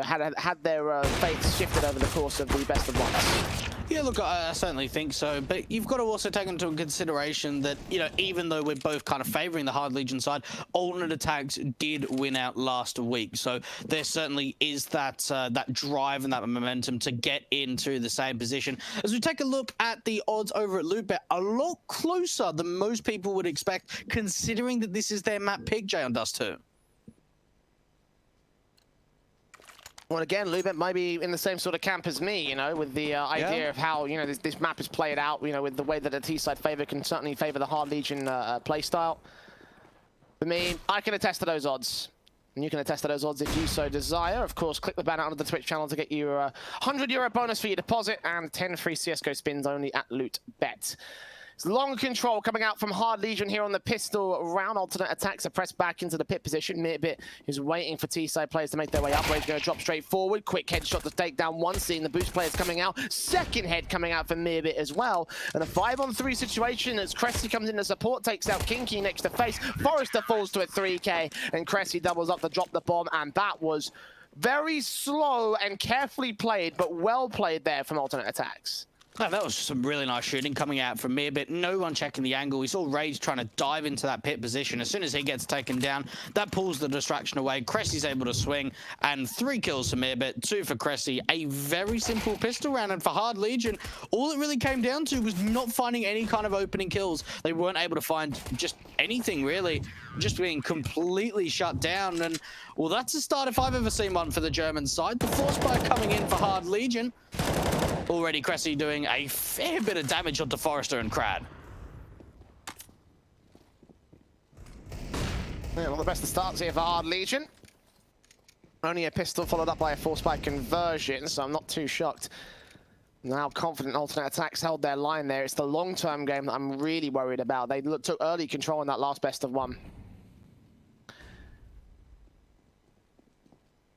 had their fates shifted over the course of the best of ones. Yeah, look, I certainly think so, but you've got to also take into consideration that, you know, even though we're both kind of favouring the Hard Legion side, alternate attacks did win out last week, so there certainly is that that drive and that momentum to get into the same position. As we take a look at the odds over at Lootbet, a lot closer than most people would expect, considering that this is their map pick, Jay on Dust 2. Well, again, Lubet might be in the same sort of camp as me, you know, with the idea of how, you know, this map is played out, you know, with the way that the T-side favor can certainly favor the Hard Legion playstyle. For me, I can attest to those odds. And you can attest to those odds if you so desire. Of course, click the banner under the Twitch channel to get your €100 bonus for your deposit and 10 free CSGO spins only at Lootbet. It's long control coming out from Hard Legion here on the pistol round. Alternate attacks are pressed back into the pit position. Mirbit is waiting for T-side players to make their way up. Raid's going to drop straight forward. Quick headshot to take down one. Seeing the boost players coming out. Second head coming out for Mirbit as well. And a 5-on-3 situation as Cressy comes in to support. Takes out Kinky next to face. Forrester falls to a 3K. And Cressy doubles up to drop the bomb. And that was very slow and carefully played, but well played there from alternate attacks. Oh, that was some really nice shooting coming out from Mirbit. No one checking the angle. We saw Rage trying to dive into that pit position. As soon as he gets taken down, that pulls the distraction away. Cressy's able to swing, and 3 kills for Mirbit, 2 for Cressy. A very simple pistol round, and for Hard Legion, all it really came down to was not finding any kind of opening kills. They weren't able to find just anything, really. Just being completely shut down, and, well, that's a start if I've ever seen one for the German side. The force fire coming in for Hard Legion. Already Cressy doing a fair bit of damage onto Forrester and Crad. Yeah, well, the best of starts here for Hard Legion. Only a pistol followed up by a force by conversion, so I'm not too shocked. Now confident alternate attacks held their line there. It's the long-term game that I'm really worried about. They took early control in that last best of one.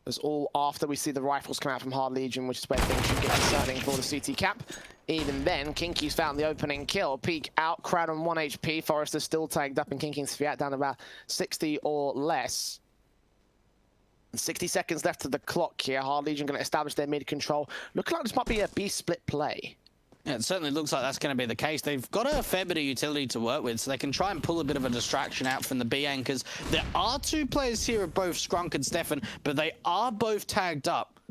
It's all after we see the rifles come out from Hard Legion, which is where things should get concerning for the CT cap. Even then, Kinky's found the opening kill. Peek out, Crowd on 1 HP. Forrester's still tagged up, and Kinky's Fiat down to about 60 or less. 60 seconds left to the clock here. Hard Legion going to establish their mid-control. Looking like this might be a B-split play. Yeah, it certainly looks like that's going to be the case. They've got a fair bit of utility to work with, so they can try and pull a bit of a distraction out from the B anchors. There are 2 players here of both Scrunk and Stefan, but they are both tagged up.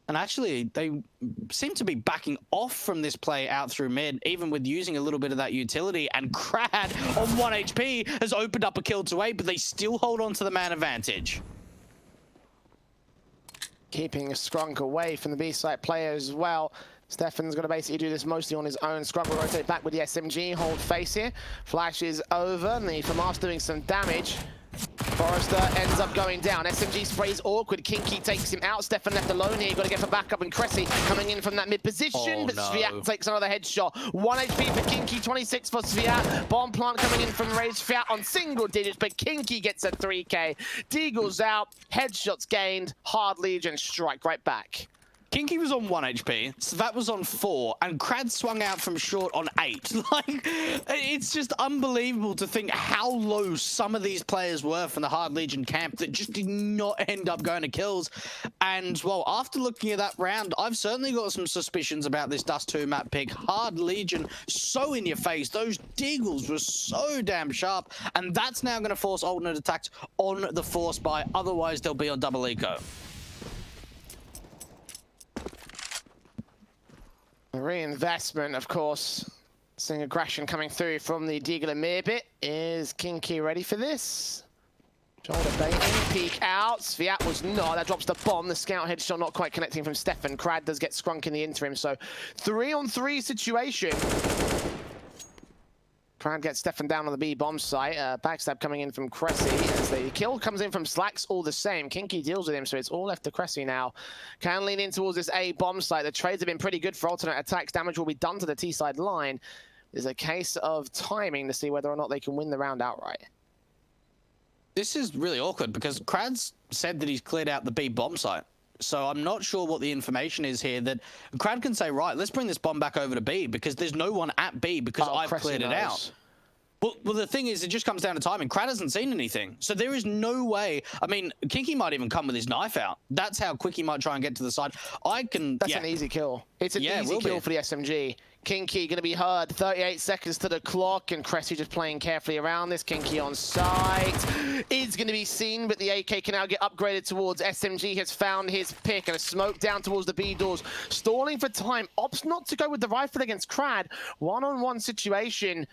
And actually, they seem to be backing off from this play out through mid, even with using a little bit of that utility. And Crad on 1 HP has opened up a kill to 8, but they still hold on to the man advantage. Keeping Scrunk away from the B-side player as well. Stefan's going to basically do this mostly on his own. Scrunk will rotate back with the SMG, hold face here. Flash is over, and the FAMAS doing some damage. Forrester ends up going down. SMG sprays awkward. Kinky takes him out. Stefan left alone here. Got to get for backup, and Cressy coming in from that mid position. But Sviat takes another headshot. 1 HP for Kinky, 26 for Sviat. Bomb plant coming in from Rage. Sviat on single digits, but Kinky gets a 3K. Deagle's out. Headshots gained. Hard Legion strike right back. Kinky was on 1 HP, Svat was on 4, and Crad swung out from short on 8. Like, it's just unbelievable to think how low some of these players were from the Hard Legion camp that just did not end up going to kills. And, well, after looking at that round, I've certainly got some suspicions about this Dust 2 map pick. Hard Legion, so in your face. Those deagles were so damn sharp, and that's now going to force alternate attacks on the force buy. Otherwise, they'll be on double eco. Reinvestment, of course. Seeing aggression coming through from the Deagle and Mirbit. Is Kinky ready for this? Shoulder baiting, peek out. Sviat was not. That drops the bomb. The scout headshot not quite connecting from Stefan. Crad does get Scrunk in the interim. So 3-on-3 situation. Crad gets Stefan down on the B bomb site. Backstab coming in from Cressy. As the kill comes in from Slacks, all the same. Kinky deals with him, so it's all left to Cressy now. Can lean in towards this A bomb site. The trades have been pretty good for alternate attacks. Damage will be done to the T-side line. It's a case of timing to see whether or not they can win the round outright. This is really awkward because Crad's said that he's cleared out the B bomb site. So I'm not sure what the information is here that Crad can say, right, let's bring this bomb back over to B because there's no one at B because I've cleared it out. Well, the thing is, it just comes down to timing. Crad hasn't seen anything. So there is no way. I mean, Kinky might even come with his knife out. That's how quick he might try and get to the side. That's an easy kill. It's an easy kill for the SMG. Kinky going to be heard. 38 seconds to the clock, and Cressy just playing carefully around this. Kinky on site is going to be seen, but the AK can now get upgraded towards SMG. Has found his pick and a smoke down towards the B doors. Stalling for time. Opts not to go with the rifle against Crad. One-on-one situation.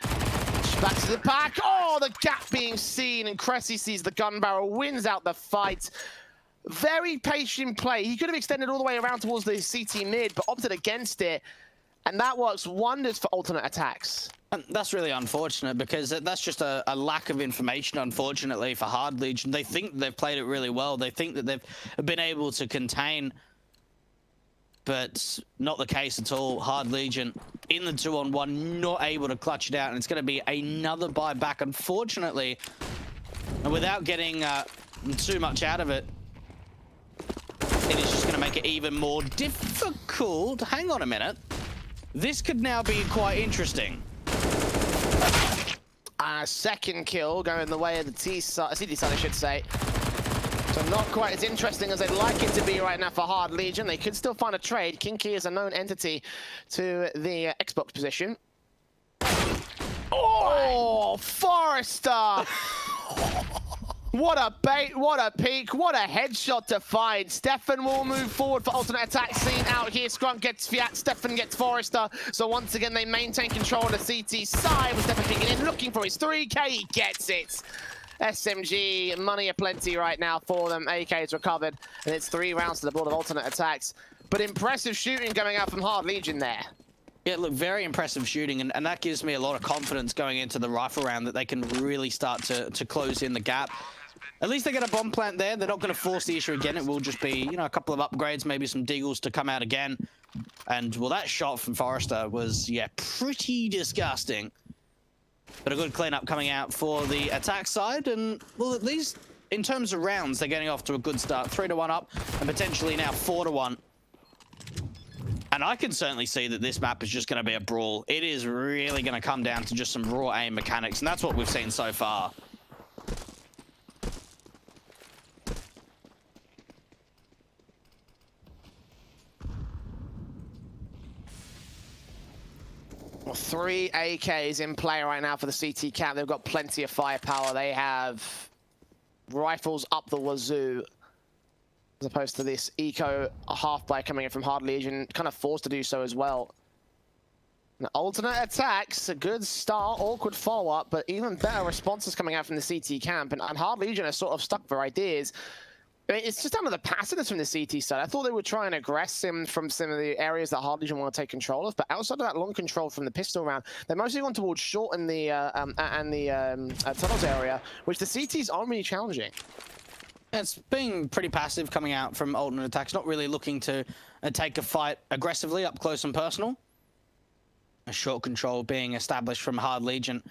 Back to the pack. Oh, the gap being seen, and Cressy sees the gun barrel, wins out the fight. Very patient play. He could have extended all the way around towards the CT mid, but opted against it. And that works wonders for alternate attacks. And that's really unfortunate, because that's just a lack of information, unfortunately, for Hard Legion. They think they've played it really well. They think that they've been able to contain, but not the case at all. Hard Legion in the 2-on-1, not able to clutch it out, and it's going to be another buyback, unfortunately. And without getting too much out of it, it is just going to make it even more difficult. Hang on a minute. This could now be quite interesting. Second kill going the way of the CT side, I should say. So not quite as interesting as they'd like it to be right now for Hard Legion. They could still find a trade. Kinky is a known entity to the Xbox position. Oh, Forrester! What a bait, what a peek, what a headshot to find. Stefan will move forward for alternate attack scene out here. Scrunk gets Fiat, Stefan gets Forrester. So once again, they maintain control of the CT side with Stefan picking in, looking for his 3K, he gets it. SMG, money aplenty right now for them. AK is recovered, and it's 3 rounds to the board of alternate attacks. But impressive shooting coming out from Hard Legion there. Yeah, look, very impressive shooting, and that gives me a lot of confidence going into the rifle round that they can really start to close in the gap. At least they get a bomb plant there. They're not going to force the issue again. It will just be, you know, a couple of upgrades, maybe some deagles to come out again. And, well, that shot from Forrester was, yeah, pretty disgusting. But a good cleanup coming out for the attack side. And, well, at least in terms of rounds, they're getting off to a good start. 3-1 up, and potentially now 4-1. And I can certainly see that this map is just going to be a brawl. It is really going to come down to just some raw aim mechanics, and that's what we've seen so far. Well, 3 AKs in play right now for the CT camp. They've got plenty of firepower. They have rifles up the wazoo, as opposed to this eco half-buy coming in from Hard Legion, kind of forced to do so as well. And alternate attacks, a good start, awkward follow-up, but even better responses coming out from the CT camp. And Hard Legion are sort of stuck for ideas. I mean, it's just down to the passiveness from the CT side. I thought they would try and aggress him from some of the areas that Hard Legion want to take control of, but outside of that long control from the pistol round, they're mostly gone towards short and the tunnels area, which the CTs aren't really challenging. It's being pretty passive coming out from alternate attacks, not really looking to take a fight aggressively up close and personal. A short control being established from Hard Legion.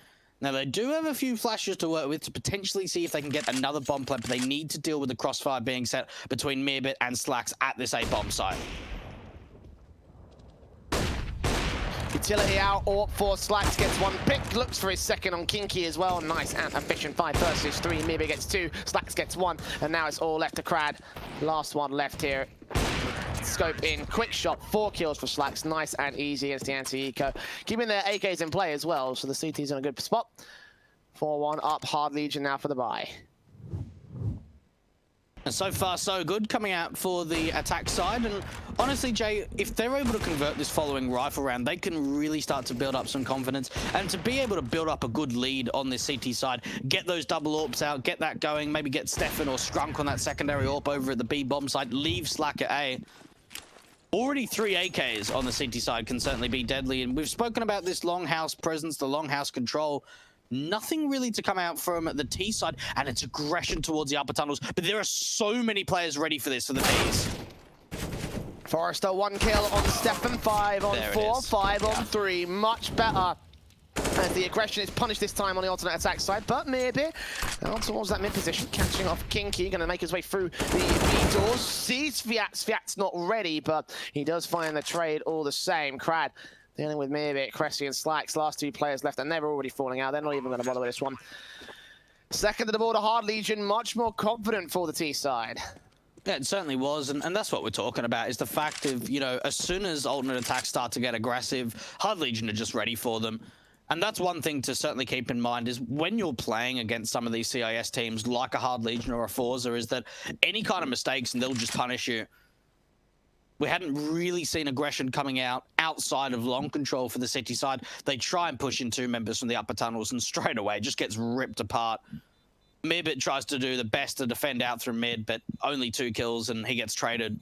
Now, they do have a few flashes to work with to potentially see if they can get another bomb plant, but they need to deal with the crossfire being set between Meerbit and Slacks at this A-bomb site. Utility out, AWP for Slacks gets 1 pick, looks for his second on Kinky as well. Nice and efficient 5 versus 3. Meerbit gets 2, Slacks gets 1, and now it's all left to Crad. Last one left here. Scope in, quick shot, 4 kills for Slacks, nice and easy against the anti-eco. Keeping their AKs in play as well, so the CT's in a good spot. 4-1 up, Hard Legion now for the buy. And so far, so good coming out for the attack side. And honestly, Jay, if they're able to convert this following rifle round, they can really start to build up some confidence. And to be able to build up a good lead on this CT side, get those double AWPs out, get that going, maybe get Stefan or Scrunk on that secondary AWP over at the B bomb site, leave Slack at A. Already 3 AKs on the CT side can certainly be deadly. And we've spoken about this longhouse presence, the longhouse control. Nothing really to come out from the T side, and it's aggression towards the upper tunnels. But there are so many players ready for this for the Ts. Forrester, 1 kill on Stefan, 5 on 4, 5 on 3. Much better. As the aggression is punished this time on the alternate attack side, but Meerbit down towards that mid position, catching off Kinky, going to make his way through the B doors. Sees Fiat. Fiat's not ready, but he does find the trade all the same. Crad Dealing with Meerbit, Cressy and Slacks, last two players left, and they're already falling out. They're not even going to bother with this one. Second to the border, Hard Legion, much more confident for the T side. Yeah, it certainly was, and that's what we're talking about, is the fact of, you know, as soon as alternate attacks start to get aggressive, Hard Legion are just ready for them. And that's one thing to certainly keep in mind, is when you're playing against some of these CIS teams, like a Hard Legion or a Forza, is that any kind of mistakes, and they'll just punish you. We hadn't really seen aggression coming out outside of long control for the city side. They try and push in two members from the upper tunnels, and straight away it just gets ripped apart. Meerbit tries to do the best to defend out through mid, but only 2 kills, and he gets traded.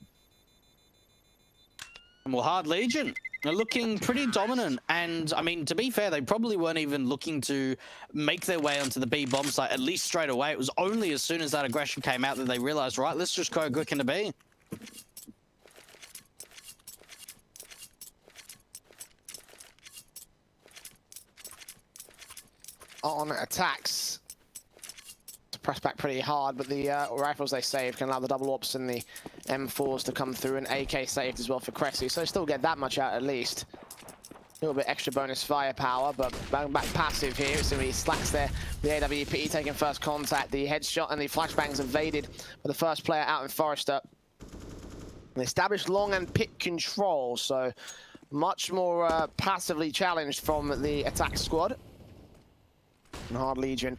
And well, Hard Legion are looking pretty dominant. And, I mean, to be fair, they probably weren't even looking to make their way onto the B bomb site, at least straight away. It was only as soon as that aggression came out that they realized, right, let's just go quick into B. On ATTAX, to press back pretty hard, but the rifles they saved can allow the double ops and the M4s to come through, and AK saved as well for Cressy, so still get that much out at least. A little bit extra bonus firepower, but back passive here. It's going to be Slacks there. The AWP taking first contact. The headshot and the flashbangs evaded by the first player out in Forrester. They established long and pit control, so much more passively challenged from the ATTAX squad. And Hard Legion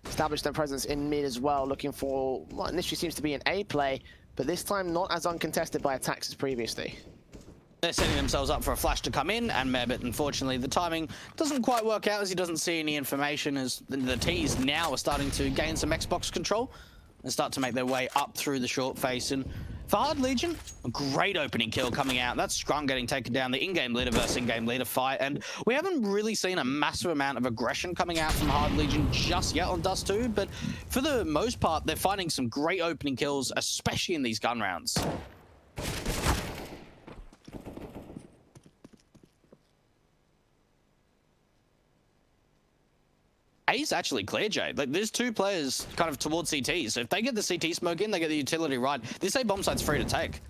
established their presence in mid as well, looking for what initially seems to be an A play, but this time not as uncontested by ATTAX as previously. They're setting themselves up for a flash to come in, and Meerbit, unfortunately, the timing doesn't quite work out, as he doesn't see any information, as the T's now are starting to gain some Xbox control and start to make their way up through the short face. And for Hard Legion, a great opening kill coming out. That's Scrum getting taken down, the in-game leader versus in-game leader fight. And we haven't really seen a massive amount of aggression coming out from Hard Legion just yet on Dust 2, but for the most part, they're finding some great opening kills, especially in these gun rounds. A's actually clear, Jay. Like, there's 2 players kind of towards CT, so if they get the CT smoke in, they get the utility right. This A bomb site's free to take.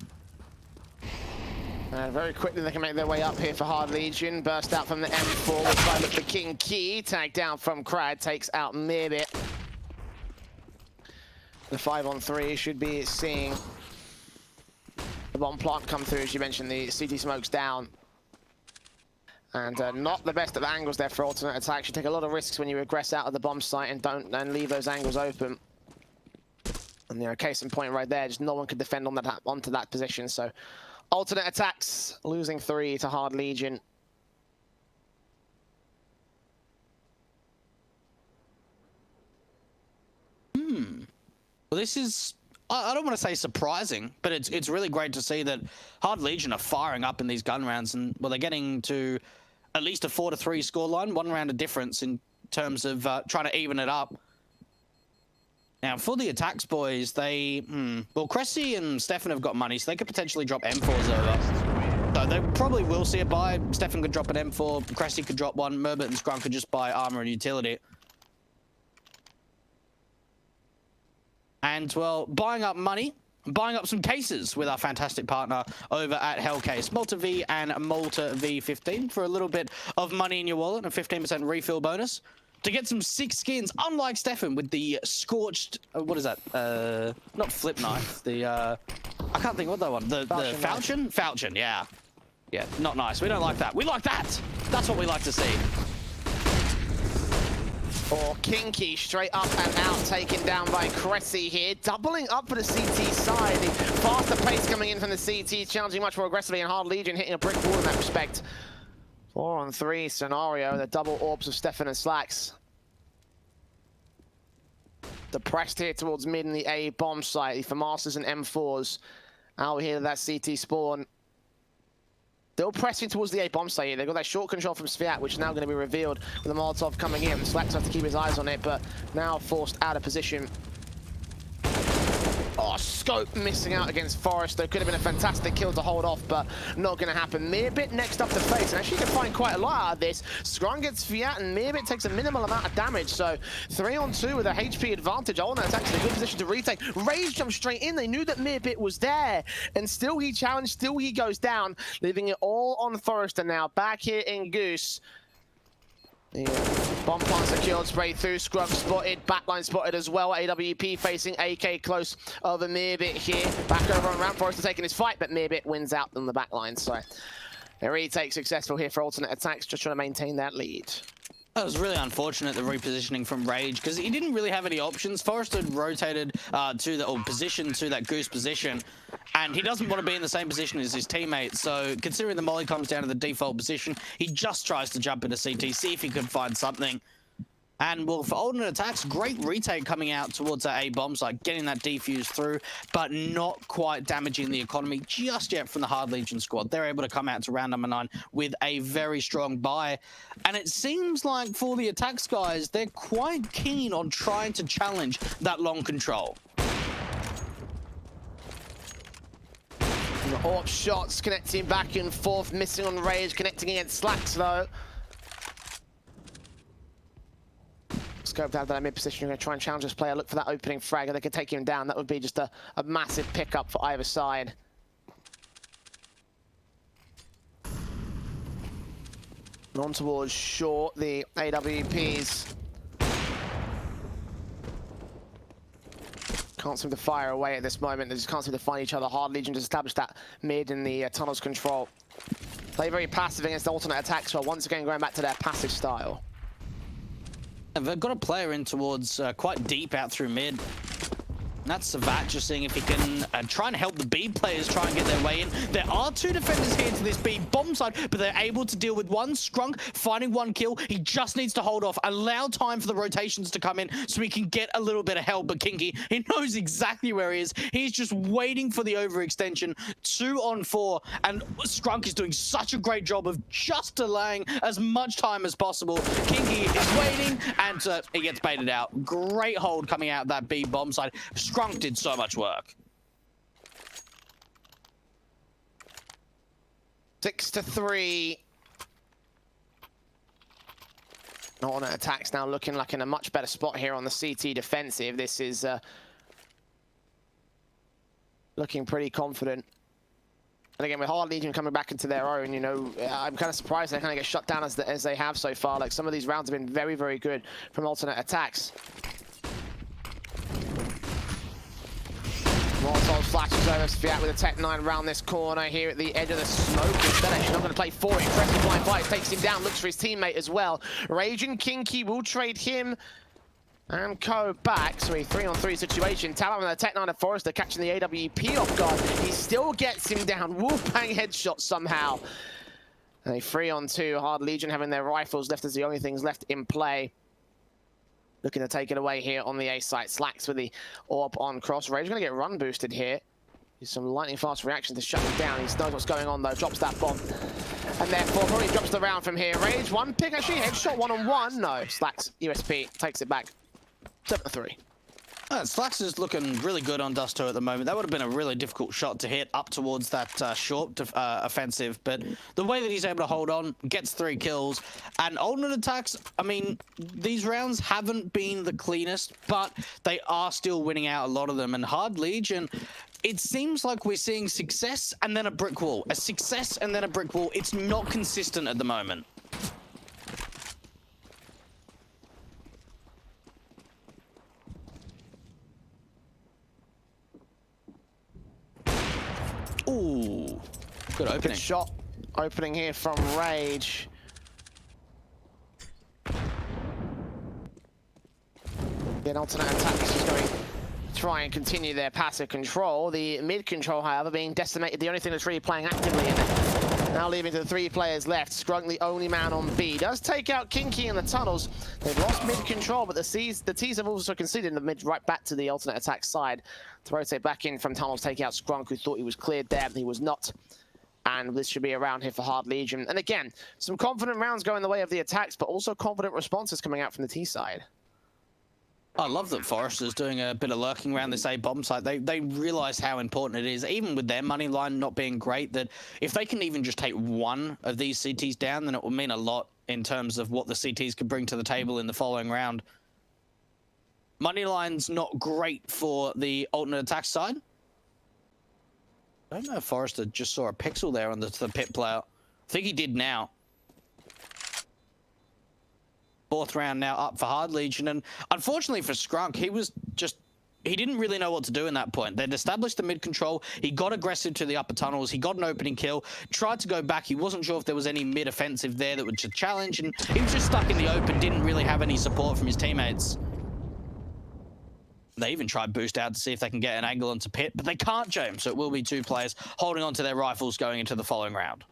Very quickly they can make their way up here for Hard Legion. Burst out from the M4 with side of the King Key. Tagged down from Crad, takes out Meerbit. The 5-on-3 should be seeing the bomb plant come through. As you mentioned, the CT smoke's down. And not the best of angles there for alternate attacks. You take a lot of risks when you regress out of the bomb site and leave those angles open. And, you know, case in point right there, just no one could defend on that onto that position. So alternate attacks losing 3 to Hard Legion. Well, this is, I don't want to say surprising, but it's really great to see that Hard Legion are firing up in these gun rounds, and well, they're getting to at least a 4-3 scoreline, 1 round of difference in terms of trying to even it up. Now, for the ATTAX boys, they, well, Cressy and Stefan have got money, so they could potentially drop M4s over. So they probably will see a buy. Stefan could drop an M4, Cressy could drop one, Meerbit and Scrum could just buy armor and utility. And, well, buying up money, buying up some cases with our fantastic partner over at Hellcase. Malta V and Malta V15 for a little bit of money in your wallet and a 15% refill bonus. To get some 6 skins, unlike Stefan with the scorched, what is that? Not flip knife, the, I can't think what that one, the falchion? Falchion, yeah. Yeah, not nice. We don't like that. We like that! That's what we like to see. Or Kinky straight up and out, taken down by Cressy here. Doubling up for the CT side. The faster pace coming in from the CT, challenging much more aggressively, and Hard Legion hitting a brick wall in that respect. 4-on-3 scenario, the double orbs of Stefan and Slacks. Depressed here towards mid in the A bomb site. The FAMASas and M4s out here to that CT spawn. Still pressing towards the A bomb site. They've got that short control from Sviat, which is now going to be revealed with the Molotov coming in. Slacks has to keep his eyes on it, but now forced out of position. Oh, Scope missing out against Forest, though. Could have been a fantastic kill to hold off, but not going to happen. Meerbit next up to face, and actually can find quite a lot out of this. Scrum gets Fiat, and Meerbit takes a minimal amount of damage, so 3-on-2 with a HP advantage. ATTAX actually in a good position to retake. Rage jumps straight in. They knew that Meerbit was there, and still he challenged, still he goes down, leaving it all on Forrester now. Back here in Goose. Yeah. Bomb plant secured, spray through, Scrum spotted, backline spotted as well. AWP facing AK close over Meerbit here. Back over on ramp, Forrester taking his fight, but Meerbit wins out on the backline. So a retake successful here for Alternate Attacks, just trying to maintain that lead. It was really unfortunate, the repositioning from Rage, because he didn't really have any options. Forrester had rotated position to that Goose position, and he doesn't want to be in the same position as his teammates. So considering the molly comes down to the default position, he just tries to jump into CT, see if he could find something. And well, for Alternate Attacks, great retake coming out towards that A bomb site, getting that defuse through, but not quite damaging the economy just yet from the Hard Legion squad. They're able to come out to round number 9 with a very strong buy. And it seems like for the Attacks guys, they're quite keen on trying to challenge that long control. AWP shots connecting back and forth, missing on Rage, connecting against Slacks though. Scoped out that mid position. You're going to try and challenge this player. Look for that opening frag. They could take him down. That would be just a massive pickup for either side. On towards short, the AWPs. Can't seem to fire away at this moment. They just can't seem to find each other. Hard Legion just established that mid in the tunnels control. Play very passive against Alternate Attacks, so once again going back to their passive style. And they've got a player in towards quite deep out through mid. And that's Savat just seeing if he can try and help the B players try and get their way in. There are 2 defenders here to this B bomb side, but they're able to deal with one. Scrunk finding 1 kill. He just needs to hold off, allow time for the rotations to come in so he can get a little bit of help. But Kinky, he knows exactly where he is. He's just waiting for the overextension. 2-on-4, and Scrunk is doing such a great job of just delaying as much time as possible. Kinky is waiting, and he gets baited out. Great hold coming out of that B bomb side. Scrunk did so much work. 6-3. Alternate Attacks now looking like in a much better spot here on the CT defensive. This is looking pretty confident. And again, with Hard Legion coming back into their own, you know, I'm kind of surprised they kind of get shut down as they have so far. Like, some of these rounds have been very, very good from Alternate Attacks. Molotov flashes over Fiat with a Tech 9 round this corner here at the edge of the smoke. Instead, actually not going to play for it. Impressive blind fight, takes him down, looks for his teammate as well. Rage and Kinky will trade him and Co back. So a 3-on-3 situation. Talon with a Tech 9 of Forrester catching the AWP off guard. He still gets him down. Wolfbang headshot somehow. And a 3-on-2. Hard Legion having their rifles left as the only things left in play. Looking to take it away here on the A site. Slacks with the AWP on cross. Rage going to get run boosted here. Use some lightning fast reaction to shut him down. He knows what's going on though. Drops that bomb. And therefore probably drops the round from here. Rage, 1 pick actually. Headshot 1-on-1. No. Slacks, USP, takes it back. 7-3. Slacks is looking really good on Dusto at the moment. That would have been a really difficult shot to hit up towards that short offensive, but the way that he's able to hold on, gets 3 kills, and Alternate Attacks, I mean, these rounds haven't been the cleanest, but they are still winning out a lot of them, and Hard Legion, it seems like we're seeing success and then a brick wall. A success and then a brick wall. It's not consistent at the moment. Ooh, good opening. Good shot opening here from Rage. The Alternate Attacks is going to try and continue their passive control. The mid control, however, being decimated. The only thing that's really playing actively in it. Now leaving to 3 players left. Scrunk, the only man on B, does take out Kinky in the tunnels. They've lost mid control, but the T's have also conceded the mid right back to the Alternate Attack side to rotate back in from tunnels, take out Scrunk, who thought he was cleared there, but he was not. And this should be a round here for Hard Legion. And again, some confident rounds going the way of the Attacks, but also confident responses coming out from the T side. I love that Forrester's doing a bit of lurking around this A bomb site. They realize how important it is, even with their money line not being great, that if they can even just take one of these CTs down, then it will mean a lot in terms of what the CTs could bring to the table in the following round. Money line's not great for the alternate attack side. I don't know if Forrester just saw a pixel there on the pit player. I think he did now. Fourth round now up for Hard Legion, and unfortunately for Skrunk, he didn't really know what to do in that point. They'd established the mid control, he got aggressive to the upper tunnels, he got an opening kill, tried to go back, he wasn't sure if there was any mid offensive there that would challenge, and he was just stuck in the open, didn't really have any support from his teammates. They even tried boost out to see if they can get an angle onto pit, but they can't, James, so it will be two players holding onto their rifles going into the following round.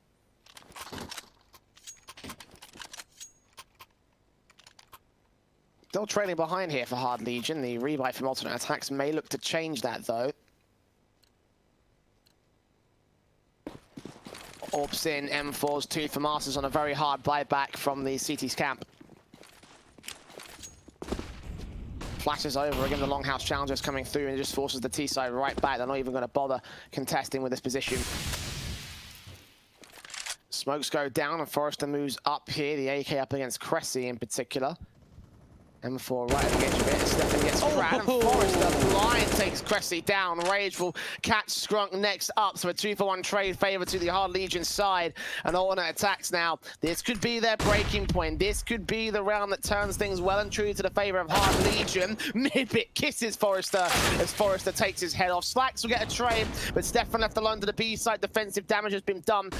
Still trailing behind here for Hard Legion. The rebuy from alternate attacks may look to change that, though. Orbs in, M4's 2 for Masters on a very hard buyback from the CT's camp. Flashes over again, the Longhouse Challengers coming through, and it just forces the T side right back. They're not even going to bother contesting with this position. Smokes go down, and Forrester moves up here. The AK up against Cressy in particular. M4 right against it. Stefan gets crowd, and Forrester blind takes Cressy down. Rage will catch Skrunk next up, so a 2-for-1 trade favor to the Hard Legion side. And alternate attacks now. This could be their breaking point. This could be the round that turns things well and truly to the favor of Hard Legion. Midbit kisses Forrester as Forrester takes his head off. Slacks will get a trade, but Stefan left alone to the B side. Defensive damage has been done.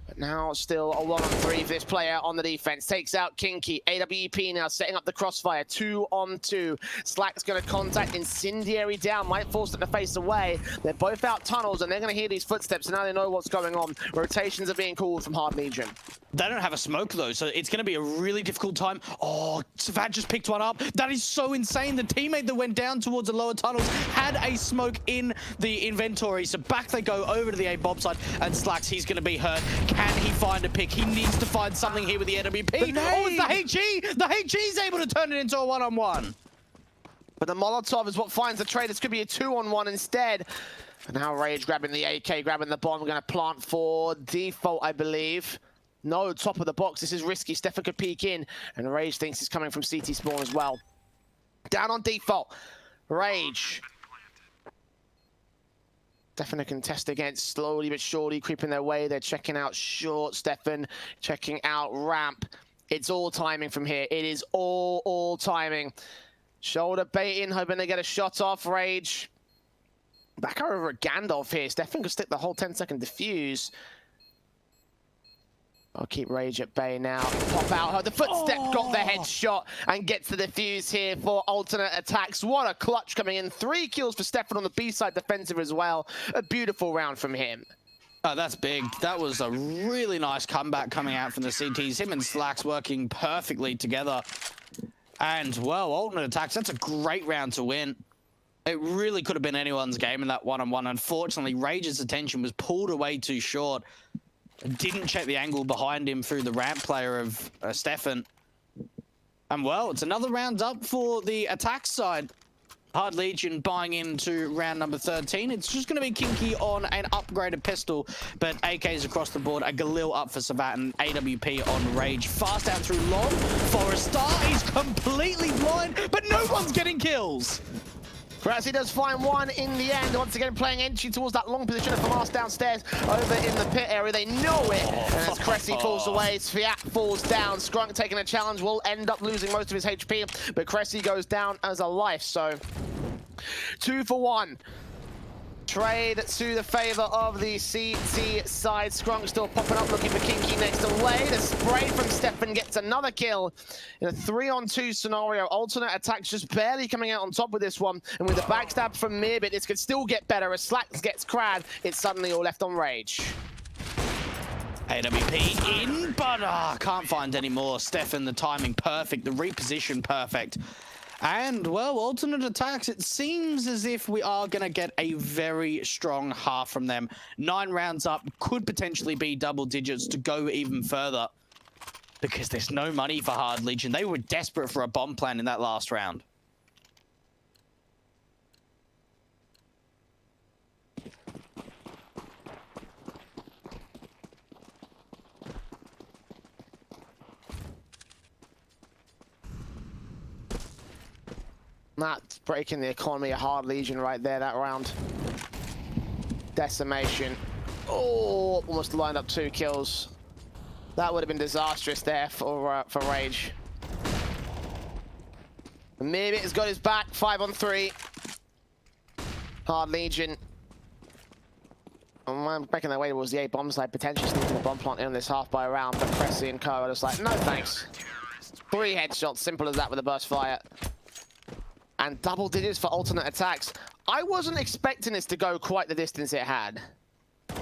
But now still a 1-on-3 for this player on the defense. Takes out Kinky. AWP now setting up the crossfire. 2-on-2. Slack's going to contact Incendiary down. Might force them to face away. They're both out tunnels, and they're going to hear these footsteps, and now they know what's going on. Rotations are being called from Hard Legion. They don't have a smoke, though, so it's going to be a really difficult time. Oh, Savat just picked one up. That is so insane. The teammate that went down towards the lower tunnels had a smoke in the inventory. So back they go over to the A-bomb side, and Slacks, he's going to be hurt. Can he find a pick? He needs to find something here with the AWP. Oh, it's the HE! The HE's able to turn it into a 1-on-1. But the Molotov is what finds the trade. This could be a 2-on-1 instead. And now Rage grabbing the AK, grabbing the bomb. We're going to plant for default, I believe. No, top of the box. This is risky. Stefan could peek in, and Rage thinks he's coming from CT spawn as well. Down on default. Rage. Stefan a contest against, slowly but surely creeping their way. They're checking out short. Stefan checking out ramp. It's all timing from here. It is all timing. Shoulder baiting, hoping they get a shot off. Rage. Back over at Gandalf here. Stefan could stick the whole 10-second defuse. I'll keep Rage at bay now. Pop out. The footstep got the headshot and gets the defuse here for alternate attacks. What a clutch coming in. 3 kills for Stefan on the B side defensive as well. A beautiful round from him. Oh, that's big. That was a really nice comeback coming out from the CTs. Him and Slacks working perfectly together. And, well, alternate attacks, that's a great round to win. It really could have been anyone's game in that 1-on-1. Unfortunately, Rage's attention was pulled away too short. Didn't check the angle behind him through the ramp player of Stefan. And, well, it's another round up for the attack side. Hard Legion buying into round number 13. It's just going to be Kinky on an upgraded pistol, but AKs across the board. A Galil up for Savat and AWP on Rage. Fast out through long. Forrester is completely blind, but no one's getting kills. Cressy does find one in the end. Once again, playing entry towards that long position of Hamas downstairs over in the pit area. They know it. And as Cressy falls away, Sviat falls down. Skrunk taking a challenge will end up losing most of his HP, but Cressy goes down as a life. So 2-for-1. Trade to the favor of the CT side. Skrunk still popping up, looking for Kinky next away. The spray from Stefan gets another kill in a 3-on-2 scenario. Alternate attacks just barely coming out on top with this one. And with the backstab from Mirbit, this could still get better. As Slacks gets crad, it's suddenly all left on Rage. AWP in, but can't find any more. Stefan, the timing perfect, the reposition perfect. And, well, alternate attacks, it seems as if we are going to get a very strong half from them. 9 rounds up, could potentially be double digits to go even further. Because there's no money for Hard Legion. They were desperate for a bomb plan in that last round. That's breaking the economy of Hard Legion right there, that round. Decimation. Oh, almost lined up 2 kills. That would have been disastrous there for Rage. Maybe has got his back, 5 on 3. Hard Legion. Making their way towards the A bomb side, potentially sneaking the bomb plant in this half by round, but Cressy and Co are just like, no thanks. 3 headshots, simple as that with a burst fire. And double digits for alternate attacks. I wasn't expecting this to go quite the distance it had.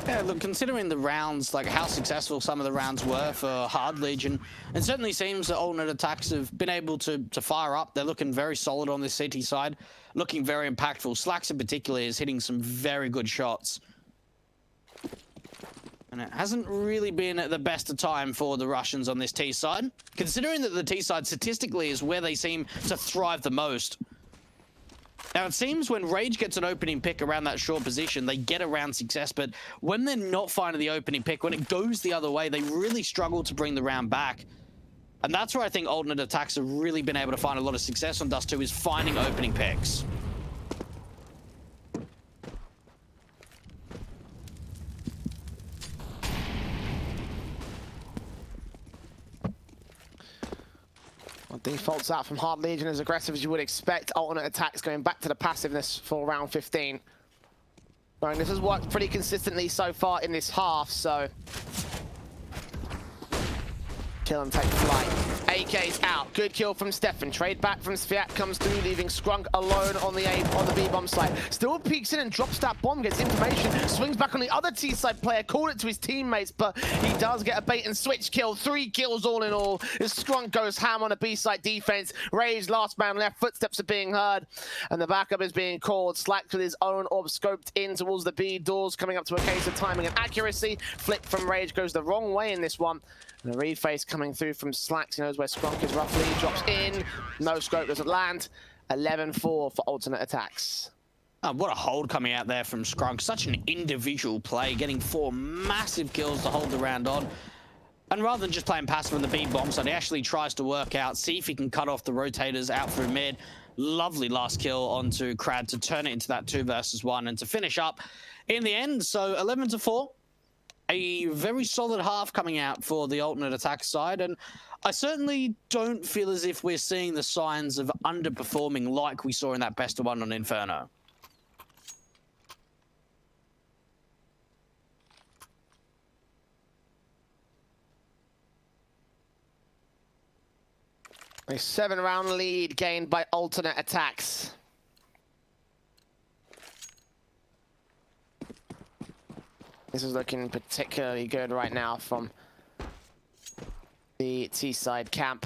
Yeah, look, considering the rounds, like how successful some of the rounds were for Hard Legion, it certainly seems that alternate attacks have been able to fire up. They're looking very solid on this CT side, looking very impactful. Slacks in particular is hitting some very good shots. And it hasn't really been at the best of time for the Russians on this T side, considering that the T side statistically is where they seem to thrive the most. Now, it seems when Rage gets an opening pick around that short position, they get around success, but when they're not finding the opening pick, when it goes the other way, they really struggle to bring the round back. And that's where I think alternate attacks have really been able to find a lot of success on Dust 2, is finding opening picks. Defaults out from Hard Legion as aggressive as you would expect. Alternate attacks going back to the passiveness for round 15. Right, this has worked pretty consistently so far in this half, so kill and take flight. AK's out. Good kill from Stefan. Trade back from Sviat comes through, leaving Scrunk alone on the B bomb side. Still peeks in and drops that bomb, gets information, swings back on the other T side player, called it to his teammates, but he does get a bait and switch kill. 3 kills all in all. As Scrunk goes ham on a B side defense. Rage last man left. Footsteps are being heard, and the backup is being called. Slack with his own orb scoped in towards the B doors, coming up to a case of timing and accuracy. Flick from Rage goes the wrong way in this one. And a reface coming through from Slacks. He knows where Scrunk is roughly. Drops in. No scope, doesn't land. 11-4 for alternate attacks. Oh, what a hold coming out there from Scrunk. Such an individual play, getting 4 massive kills to hold the round on. And rather than just playing passive on the B bomb side, he actually tries to work out, see if he can cut off the rotators out through mid. Lovely last kill onto Crad to turn it into that 2 versus 1 and to finish up in the end. So 11-4. A very solid half coming out for the alternate attack side, and I certainly don't feel as if we're seeing the signs of underperforming like we saw in that best of 1 on Inferno. A 7-round lead gained by alternate attacks. This is looking particularly good right now from the T-side camp.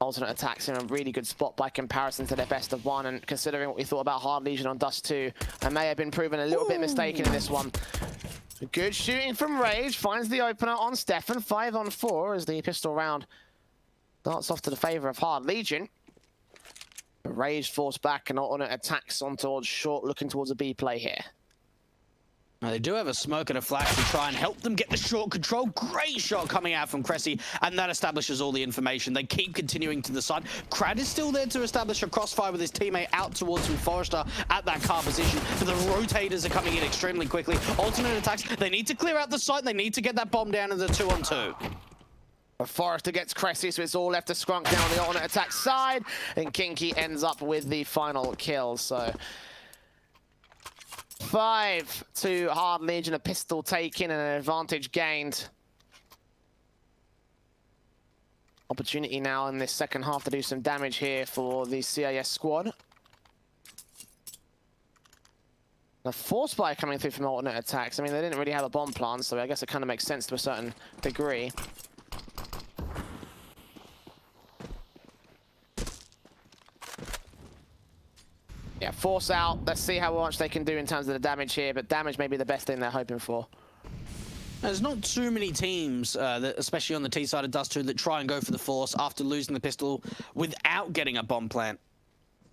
Alternate attacks in a really good spot by comparison to their best of 1, and considering what we thought about Hard Legion on Dust 2, I may have been proven a little bit mistaken in this one. Good shooting from Rage, finds the opener on Stefan, 5 on 4 as the pistol round darts off to the favor of Hard Legion. Rage forced back and alternate attacks on towards short, looking towards a B play here. Now, they do have a smoke and a flash to try and help them get the short control. Great shot coming out from Cressy, and that establishes all the information. They keep continuing to the side. Crad is still there to establish a crossfire with his teammate out towards Forrester at that car position, but the rotators are coming in extremely quickly. Alternate attacks, they need to clear out the site. They need to get that bomb down in the 2-on-2. Forrester gets Cressy, so it's all left to Scrunk now on the alternate attack side, and Kinky ends up with the final kill, so 5 to Hard Legion, a pistol taken and an advantage gained. Opportunity now in this second half to do some damage here for the CIS squad. The force buy coming through from alternate attacks. I mean, they didn't really have a bomb plant, so I guess it kind of makes sense to a certain degree. Yeah, force out. Let's see how much they can do in terms of the damage here, but damage may be the best thing they're hoping for. There's not too many teams, especially on the T side of Dust 2, that try and go for the force after losing the pistol without getting a bomb plant.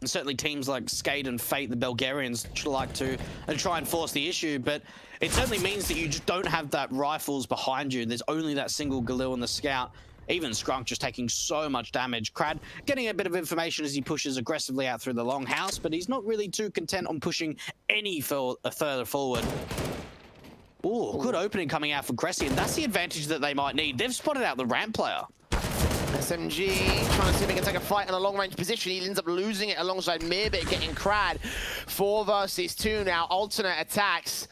And certainly teams like Skate and Fate, the Bulgarians, like to try and force the issue, but it certainly means that you just don't have that rifles behind you. There's only that single Galil and the Scout. Even Skrunk just taking so much damage. Crad getting a bit of information as he pushes aggressively out through the long house, but he's not really too content on pushing any further forward. Ooh, good opening coming out for Cressy, and that's the advantage that they might need. They've spotted out the ramp player. SMG trying to see if he can take a fight in a long-range position. He ends up losing it alongside Mirbit, getting Crad. 4 versus 2 now. Alternate attacks.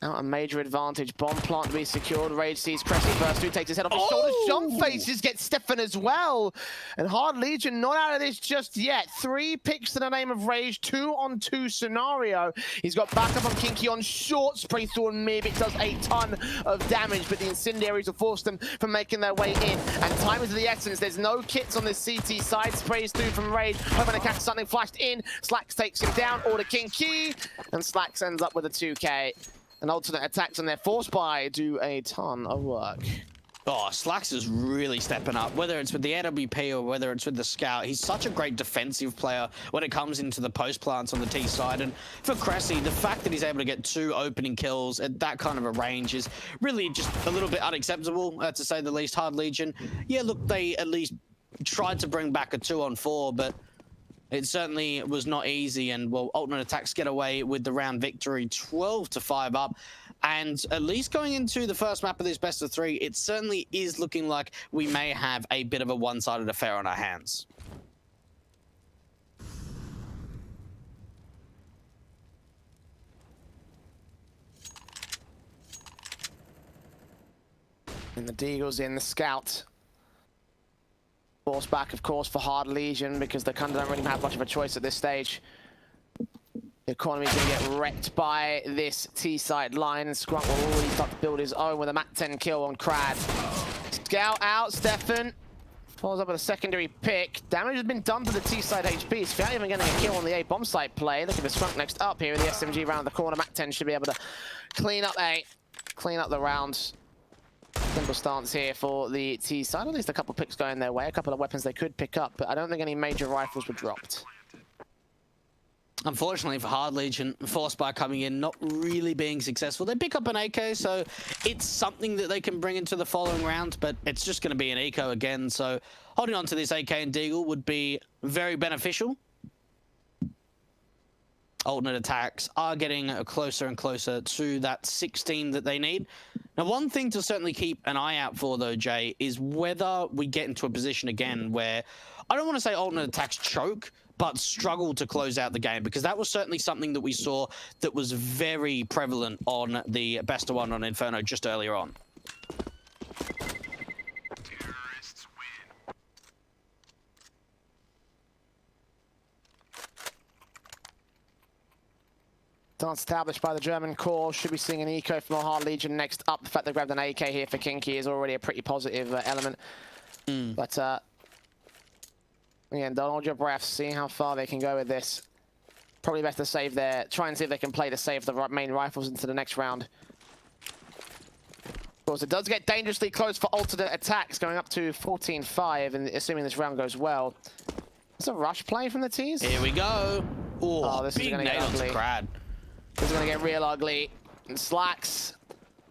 Now a major advantage. Bomb plant to be secured. Rage sees Cressy first. Who takes his head off his shoulders. Jump faces, gets Stefan as well. And Hard Legion not out of this just yet. 3 picks to the name of Rage. 2-on-2 scenario. He's got backup on Kinky on short. Spray through and Mirbit does a ton of damage, but the incendiaries will force them from making their way in. And time is of the essence. There's no kits on this CT side. Sprays through from Rage, hoping to catch something flashed in. Slacks takes him down. Order Kinky. And Slacks ends up with a 2K. And alternate attacks on their force buy do a ton of work. Oh, Slacks is really stepping up, whether it's with the AWP or whether it's with the Scout. He's such a great defensive player when it comes into the post plants on the T side. And for Cressy, the fact that he's able to get 2 opening kills at that kind of a range is really just a little bit unacceptable, to say the least. Hard Legion, yeah, look, they at least tried to bring back a 2-on-4, but it certainly was not easy, and well, alternate attacks get away with the round victory, 12-5 up. And at least going into the first map of this best of 3, it certainly is looking like we may have a bit of a one-sided affair on our hands. And the Deagle's in, the Scout. Force back, of course, for Hard Legion, because they kind of don't really have much of a choice at this stage. The economy's going to get wrecked by this T-side line, and Skrunk will already start to build his own with a Mat 10 kill on Crad. Scout out, Stefan follows up with a secondary pick. Damage has been done to the T-side HP. Scout even getting a kill on the A bomb site play. Looking for Skrunk next up here with the SMG around the corner. Mat 10 should be able to clean up the round. Simple stance here for the T side. At least a couple picks going their way. A couple of weapons they could pick up, but I don't think any major rifles were dropped. Unfortunately for Hard Legion, Force Buy coming in, not really being successful. They pick up an AK, so it's something that they can bring into the following round, but it's just going to be an eco again. So holding on to this AK and Deagle would be very beneficial. Alternate attacks are getting closer and closer to that 16 that they need. Now, one thing to certainly keep an eye out for, though, Jay, is whether we get into a position again where, I don't want to say alternate attacks choke, but struggle to close out the game, because that was certainly something that we saw that was very prevalent on the best of 1 on Inferno just earlier on. Stance established by the German core. Should be seeing an eco from our Hard Legion next up. The fact they grabbed an AK here for Kinky is already a pretty positive element. But again, don't hold your breath. See how far they can go with this. Probably best to save try and see if they can play to save the main rifles into the next round. Of course, it does get dangerously close for alternate attacks, going up to 14-5, and assuming this round goes well. It's a rush play from the T's. Here we go. Oh, this is big going to get nail ugly. to Crad. This is going to get real ugly. And Slacks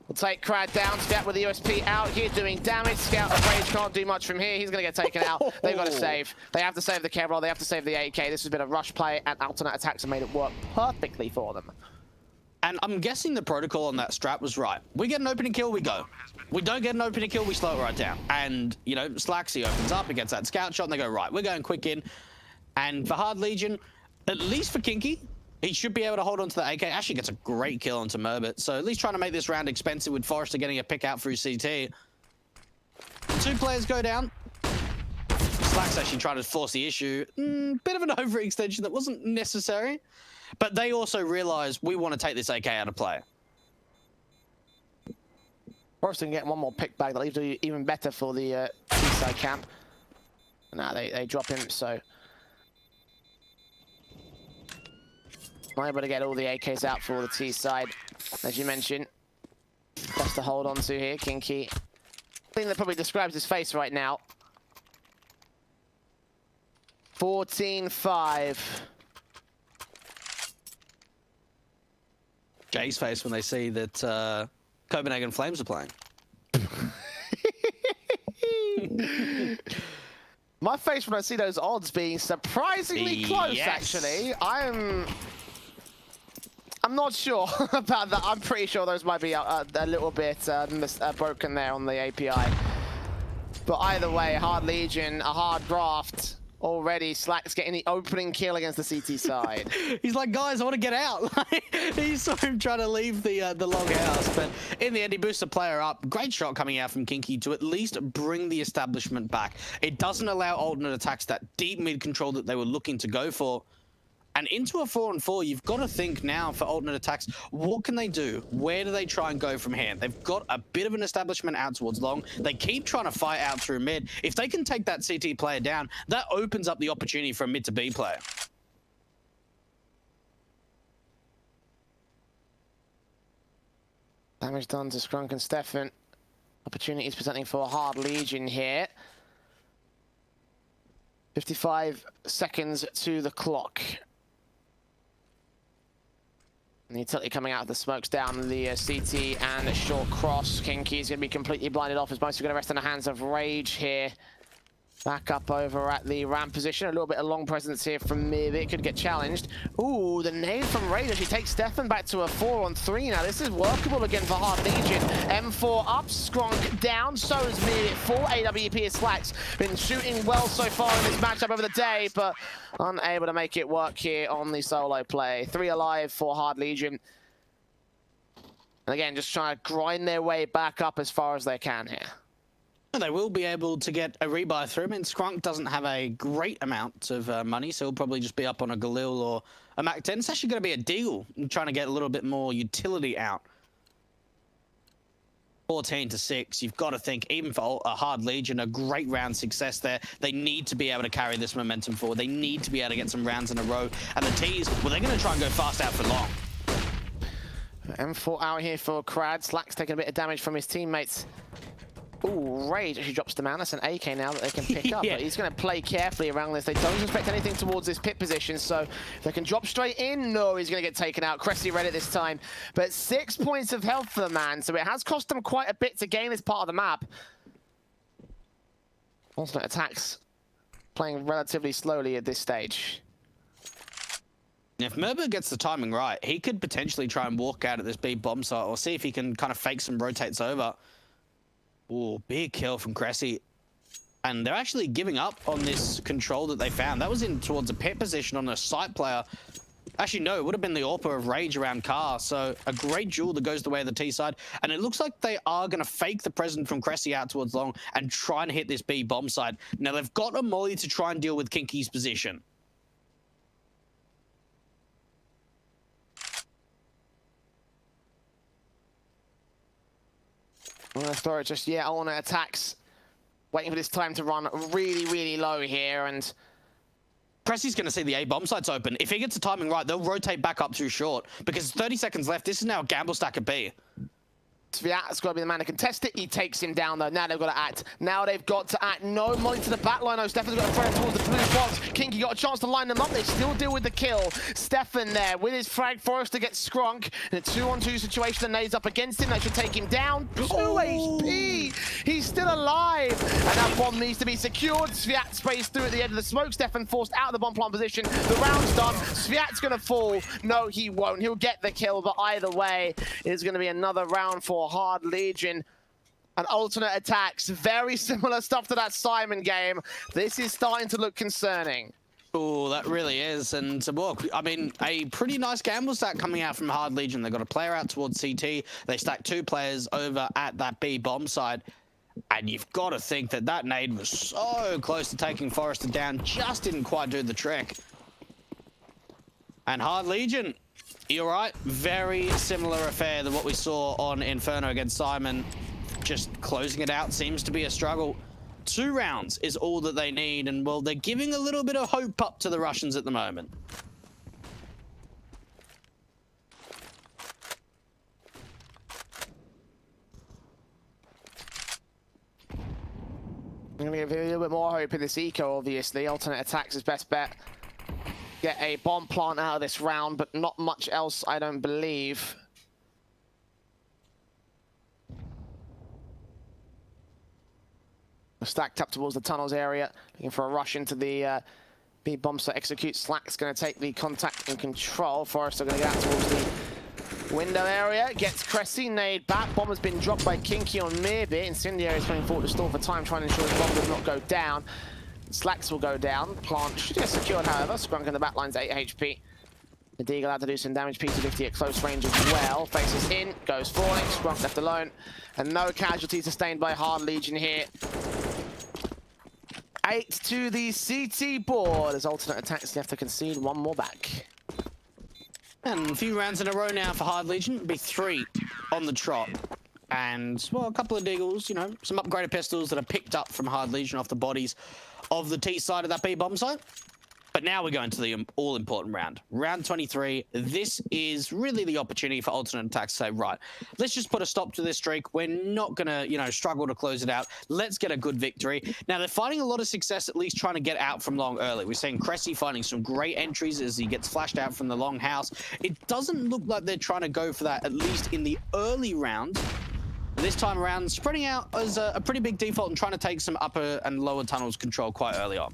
will take Crad down. Scout with the USP out here doing damage. Scout of Rage can't do much from here. He's going to get taken out. They've got to save. They have to save the Kevlar. They have to save the AK. This has been a rush play, and alternate attacks have made it work perfectly for them. And I'm guessing the protocol on that strat was right. We get an opening kill, we go. We don't get an opening kill, we slow it right down. And, you know, Slaxy opens up, he gets that scout shot, and they go, right, we're going quick in. And for Hard Legion, at least for Kinky, he should be able to hold on to the AK. Actually gets a great kill onto Mirbit. So at least trying to make this round expensive with Forrester getting a pick out through CT. 2 players go down. Slack's actually trying to force the issue. Bit of an overextension that wasn't necessary. But they also realize we want to take this AK out of play. Forrester can get one more pick back. That'll leave it even better for the east side camp. Nah, they drop him, so... not able to get all the AKs out for the T side, as you mentioned. Best to hold on to here, Kinky. Thing that probably describes his face right now. 14-5. Jay's face when they see that Copenhagen Flames are playing. My face when I see those odds being surprisingly close, yes. actually. I'm not sure about that. I'm pretty sure those might be a little bit broken there on the API. But either way, Hard Legion, a hard draft. Already, Slack's getting the opening kill against the CT side. He's like, guys, I want to get out. He saw him trying to leave the log house, but in the end, he boosts the player up. Great shot coming out from Kinky to at least bring the establishment back. It doesn't allow alternate attacks that deep mid control that they were looking to go for. And into a 4-on-4, you've got to think now for alternate attacks, what can they do? Where do they try and go from here? They've got a bit of an establishment out towards long. They keep trying to fight out through mid. If they can take that CT player down, that opens up the opportunity for a mid to B player. Damage done to Scrunk and Stefan. Opportunities presenting for a Hard Legion here. 55 seconds to the clock. And the utility coming out of the smokes down the CT and a short cross. Kinky's going to be completely blinded off as most are going to rest in the hands of Rage here. Back up over at the ramp position. A little bit of long presence here from Mib. It could get challenged. Ooh, the nade from Rage. She takes Stefan back to a 4-on-3 now. This is workable again for Hard Legion. M4 up, Skronk down. So is Mib. Full AWP is Slacks. Been shooting well so far in this matchup over the day, but unable to make it work here on the solo play. 3 alive for Hard Legion. And again, just trying to grind their way back up as far as they can here. They will be able to get a rebuy through. I mean, Skronk doesn't have a great amount of money, so he'll probably just be up on a Galil or a Mac 10. It's actually going to be a deal, trying to get a little bit more utility out. 14-6, you've got to think, even for a Hard Legion, a great round success there. They need to be able to carry this momentum forward. They need to be able to get some rounds in a row. And the T's, well, they're going to try and go fast out for long. M4 out here for Krad. Slack's taking a bit of damage from his teammates. Ooh, Rage actually drops the man. That's an AK now that they can pick up. But he's going to play carefully around this. They don't expect anything towards this pit position. So if they can drop straight in, no, he's going to get taken out. Cressy read it this time. But 6 points of health for the man. So it has cost them quite a bit to gain this part of the map. Alternate attacks playing relatively slowly at this stage. If Merber gets the timing right, he could potentially try and walk out at this B bomb site or see if he can kind of fake some rotates over. Ooh, big kill from Cressy. And they're actually giving up on this control that they found. That was in towards a pit position on a site player. Actually, no, it would have been the AWP of Rage around Car. So a great duel that goes the way of the T side. And it looks like they are going to fake the presence from Cressy out towards long and try and hit this B bomb side. Now, they've got a molly to try and deal with Kinky's position. I'm going to throw it just yet on attacks. Waiting for this time to run really, really low here. And Cressy's going to see the A bomb sites open. If he gets the timing right, they'll rotate back up too short. Because 30 seconds left. This is now a gamble stack at B. Sviat's got to be the man to contest it. He takes him down, though. Now they've got to act. Now they've got to act. No money to the back line, though. Stefan's got to throw it towards the blue box. Kinky got a chance to line them up. They still deal with the kill. Stefan there with his frag. Forrester gets Skronk in a 2-on-2 situation. The nades up against him. They should take him down. 2 HP. He's still alive. And that bomb needs to be secured. Sviat sprays through at the end of the smoke. Stefan forced out of the bomb plant position. The round's done. Sviat's going to fall. No, he won't. He'll get the kill. But either way, it's going to be another round for Hard Legion. And alternate attacks, very similar stuff to that Simon game. This is starting to look concerning. Oh, that really is. And well, I mean, a pretty nice gamble stack coming out from Hard Legion. They got a player out towards CT. They stacked 2 players over at that B bomb side. And you've got to think that that nade was so close to taking Forrester down, just didn't quite do the trick. And Hard Legion, you're right, very similar affair than what we saw on Inferno against Simon. Just closing it out seems to be a struggle. 2 rounds is all that they need, and well, they're giving a little bit of hope up to the Russians at the moment. I'm going to give you a little bit more hope in this eco, obviously. Alternate attacks is best bet. Get a bomb plant out of this round, but not much else, I don't believe. Stacked up towards the tunnels area, looking for a rush into the B bomb to execute. Slack's going to take the contact and control. Forrester going to get out towards the window area. Gets Cressy, nade back. Bomb has been dropped by Kinky on Mirbit. Incendiary is playing forward to stall for time, trying to ensure his bomb does not go down. Slacks will go down. Plant should get secured, however. Scrunk in the back line's 8 HP. The Deagle had to do some damage. P250 at close range as well. Faces in, goes falling. Scrunk left alone. And no casualties sustained by Hard Legion here. 8 to the CT board as alternate attacks have to concede one more back. And a few rounds in a row now for Hard Legion. It'll be 3 on the trot. And, well, a couple of Deagles, you know, some upgraded pistols that are picked up from Hard Legion off the bodies of the T side of that B bomb site. But now we're going to the all-important round. Round 23. This is really the opportunity for alternate attacks to say, right, let's just put a stop to this streak. We're not going to, you know, struggle to close it out. Let's get a good victory. Now, they're finding a lot of success, at least trying to get out from long early. We're seeing Cressy finding some great entries as he gets flashed out from the long house. It doesn't look like they're trying to go for that, at least in the early round. This time around, spreading out as a pretty big default and trying to take some upper and lower tunnels control quite early on.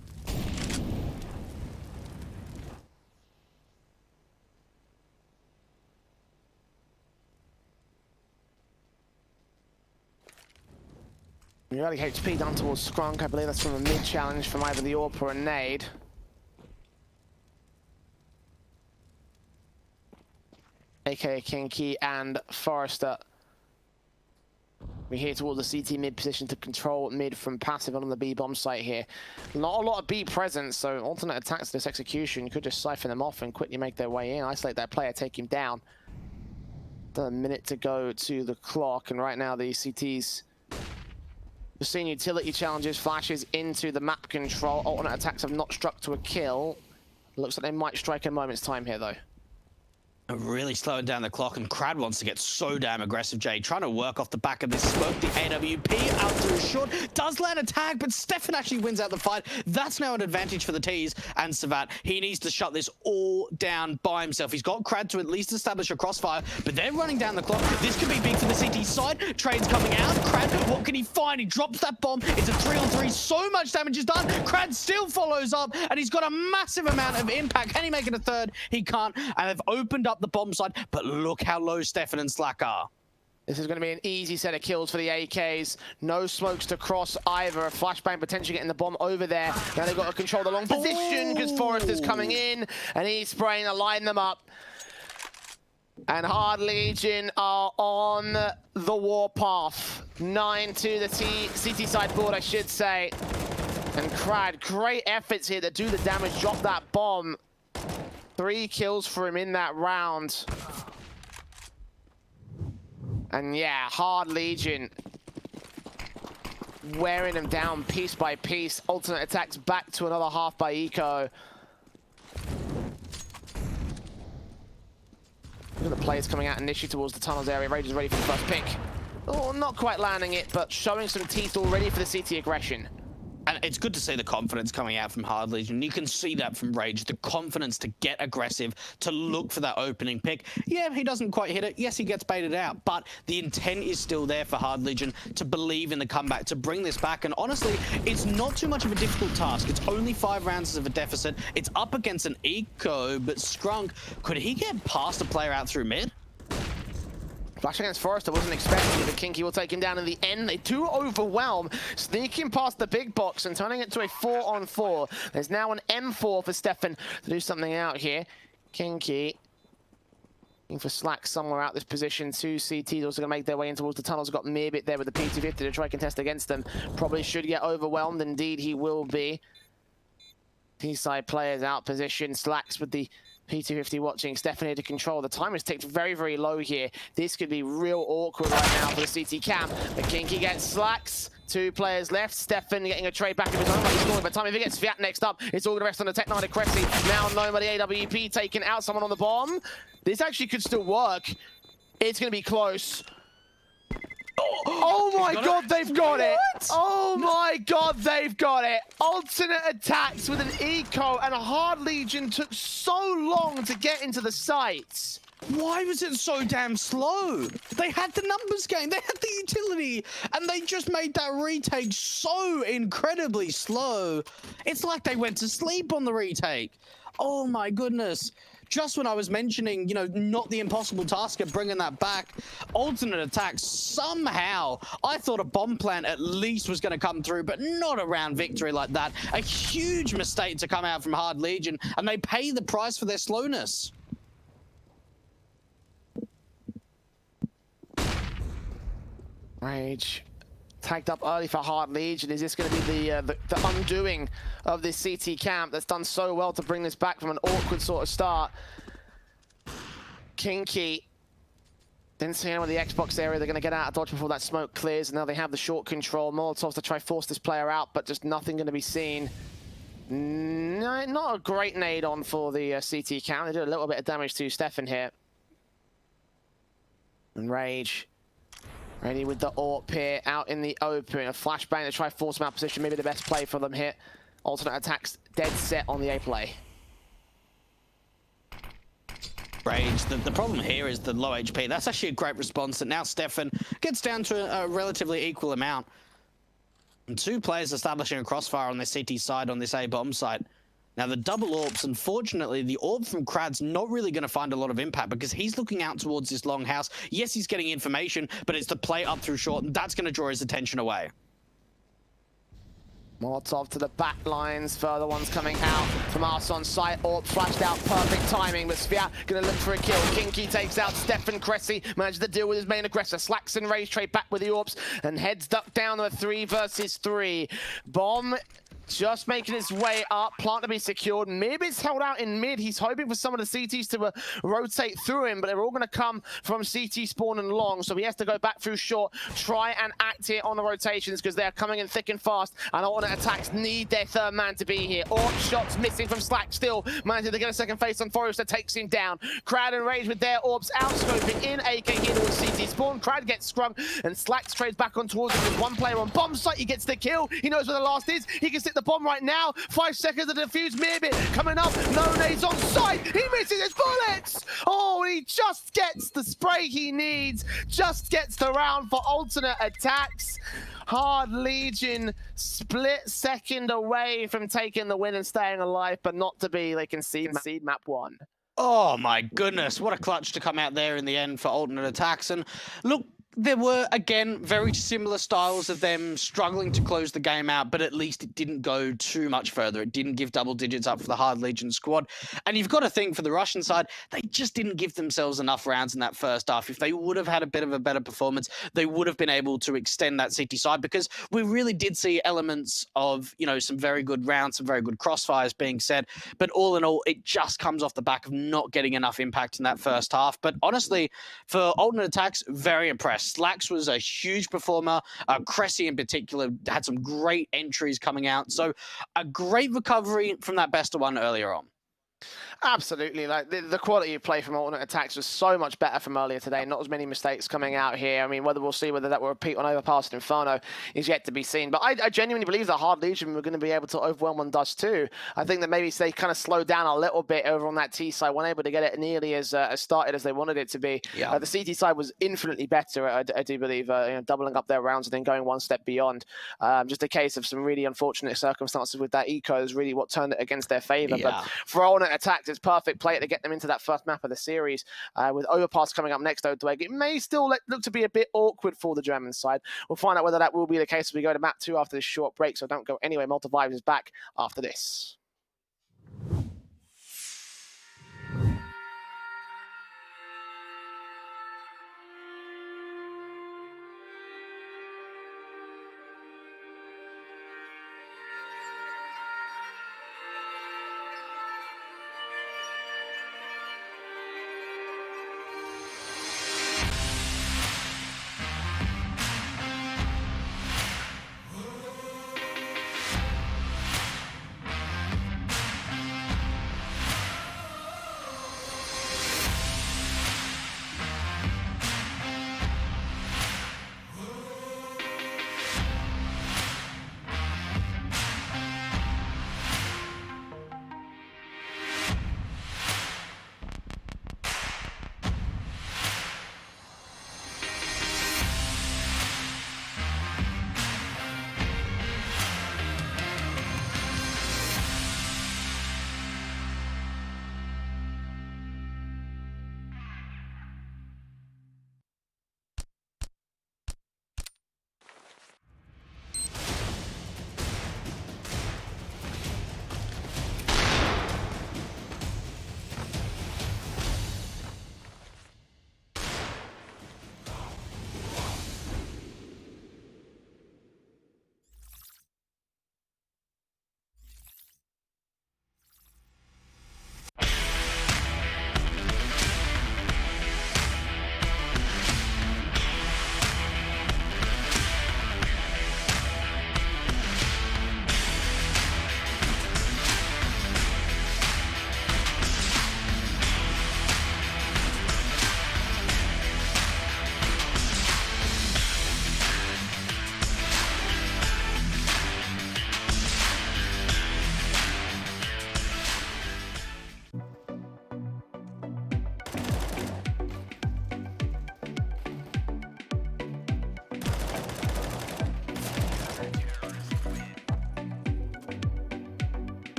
Early HP down towards Scrunk. I believe that's from a mid-challenge from either the AWP or a nade. AKA Kinky and Forrester. We're here towards the CT mid position to control mid from passive on the B bomb site here. Not a lot of B presence, so alternate attacks to this execution could just siphon them off and quickly make their way in, isolate that player, take him down. A minute to go to the clock, and right now the CTs we're seeing utility challenges, flashes into the map control. Alternate attacks have not struck to a kill. Looks like they might strike in a moment's time here, though. Really slowing down the clock, and Crad wants to get so damn aggressive, Jay. Trying to work off the back of this smoke. The AWP out through short. Does land a tag, but Stefan actually wins out the fight. That's now an advantage for the T's. And Savat, he needs to shut this all down by himself. He's got Crad to at least establish a crossfire, but they're running down the clock. This could be big for the CT side. Trade's coming out. Crad, what can he find? He drops that bomb. It's a 3-on-3. So much damage is done. Crad still follows up, and he's got a massive amount of impact. Can he make it a third? He can't. And they've opened up the bomb side, but look how low Stefan and Slack are. This is going to be an easy set of kills for the AKs. No smokes to cross either. A flashbang potentially getting the bomb over there. Now they've got to control the long position because Forrester's coming in and he's spraying to line them up. And Hard Legion are on the warpath. 9 to the CT side board, I should say. And Crad, great efforts here to do the damage, drop that bomb. 3 kills for him in that round. And yeah, Hard Legion wearing them down piece by piece. Alternate attacks back to another half by Eco. Look at the players coming out initially towards the tunnels area. Rage is ready for the first pick. Oh, not quite landing it, but showing some teeth already for the CT aggression. And it's good to see the confidence coming out from Hard Legion. You can see that from Rage, the confidence to get aggressive, to look for that opening pick. Yeah, he doesn't quite hit it. Yes, he gets baited out, but the intent is still there for Hard Legion to believe in the comeback, to bring this back. And honestly, it's not too much of a difficult task. It's only 5 rounds of a deficit. It's up against an Eco, but Scrunk, could he get past a player out through mid? Flash against Forrester, wasn't expecting it, but Kinky will take him down in the end. They do overwhelm, sneaking past the big box and turning it to a 4-on-4. There's now an M4 for Stefan to do something out here. Kinky looking for Slack somewhere out this position. 2 CTs also going to make their way in towards the tunnels. Got Mirbit there with the P250 to try contest against them. Probably should get overwhelmed. Indeed, he will be. T-side players out position. Slacks with the P250 watching. Stefan here to control. The time is ticked very, very low here. This could be real awkward right now for the CT camp. But Kinky gets Slacks. 2 players left. Stefan getting a trade back of his own. He's scoring by time. If he gets Fiat next up, it's all the rest on the Tech 9 of Cressy. Now known by the AWP, taking out someone on the bomb. This actually could still work. It's going to be close. Oh my god, they've got it! Oh my god, they've got it! Alternate attacks with an Eco, and a Hard Legion took so long to get into the sites. Why was it so damn slow? They had the numbers game, they had the utility, and they just made that retake so incredibly slow. It's like they went to sleep on the retake. Oh my goodness. Just when I was mentioning, you know, not the impossible task of bringing that back, alternate attacks, somehow, I thought a bomb plant at least was going to come through, but not a round victory like that. A huge mistake to come out from Hard Legion, and they pay the price for their slowness. Rage tagged up early for Hard Legion. Is this going to be the undoing of this CT camp that's done so well to bring this back from an awkward sort of start? Kinky didn't see anyone in the Xbox area. They're going to get out of dodge before that smoke clears, and now they have the short control. Molotovs to try force this player out, but just nothing going to be seen. No, not a great nade on for the CT camp. They did a little bit of damage to Stefan here. And Rage ready with the AWP here, out in the open. A flashbang to try force him out position, maybe the best play for them here. Alternate attacks, dead set on the A play. Rage, the problem here is the low HP. That's actually a great response, and now Stefan gets down to a relatively equal amount. And two players establishing a crossfire on their CT side, on this A bomb site. Now, the double AWPs, unfortunately, the AWP from Krad's not really going to find a lot of impact because he's looking out towards this long house. Yes, he's getting information, but it's the play up through short, and that's going to draw his attention away. Molotov to the back lines, further ones coming out from us on site. AWP flashed out, perfect timing, but Sviat going to look for a kill. Kinky takes out Stefan. Cressy manages to deal with his main aggressor. Slacks and Rage trade back with the AWPs, and heads duck down to a 3 versus 3. Bomb just making his way up, plant to be secured. Mib's held out in mid. He's hoping for some of the CTs to rotate through him, but they're all going to come from CT spawn and long, so he has to go back through short, try and act here on the rotations because they're coming in thick and fast, and alternate attacks need their third man to be here. AWP shots missing from Slack still, managing to get a second face on Forrester, takes him down. Crad and Rage with their AWPs outscoping in AK here towards CT spawn. Crad gets scrummed, and Slacks trades back on towards him with one player on bomb site. He gets the kill. He knows where the last is. He can stick the bomb right now. 5 seconds to defuse. Mirbit coming up. No nades on sight. He misses his bullets. Oh, he just gets the spray he needs. Just gets the round for alternate attacks. Hard Legion split second away from taking the win and staying alive, but not to be. They concede map 1. Oh my goodness, what a clutch to come out there in the end for alternate attacks. And look, there were, again, very similar styles of them struggling to close the game out, but at least it didn't go too much further. It didn't give double digits up for the Hard Legion squad. And you've got to think, for the Russian side, they just didn't give themselves enough rounds in that first half. If they would have had a bit of a better performance, they would have been able to extend that CT side, because we really did see elements of, you know, some very good rounds, some very good crossfires being said. But all in all, it just comes off the back of not getting enough impact in that first half. But honestly, for alternate attacks, very impressed. Slacks was a huge performer. Cressy in particular had some great entries coming out. So a great recovery from that best of one earlier on. Absolutely, like the quality of play from alternate attacks was so much better from earlier today. Not as many mistakes coming out here. I mean, whether we'll see whether that will repeat on Overpass and Inferno is yet to be seen. But I genuinely believe that Hard Legion were going to be able to overwhelm on Dust too. I think that maybe they kind of slowed down a little bit over on that T side, weren't able to get it nearly as started as they wanted it to be. Yeah. The CT side was infinitely better, I do believe, you know, doubling up their rounds and then going one step beyond. Just a case of some really unfortunate circumstances with that eco is really what turned it against their favor. Yeah. But for alternate attacks, it's perfect play to get them into that first map of the series. With Overpass coming up next, Odweg, it may still look to be a bit awkward for the German side. We'll find out whether that will be the case as we go to map 2 after this short break, so don't go anywhere. Malta Vibes is back after this.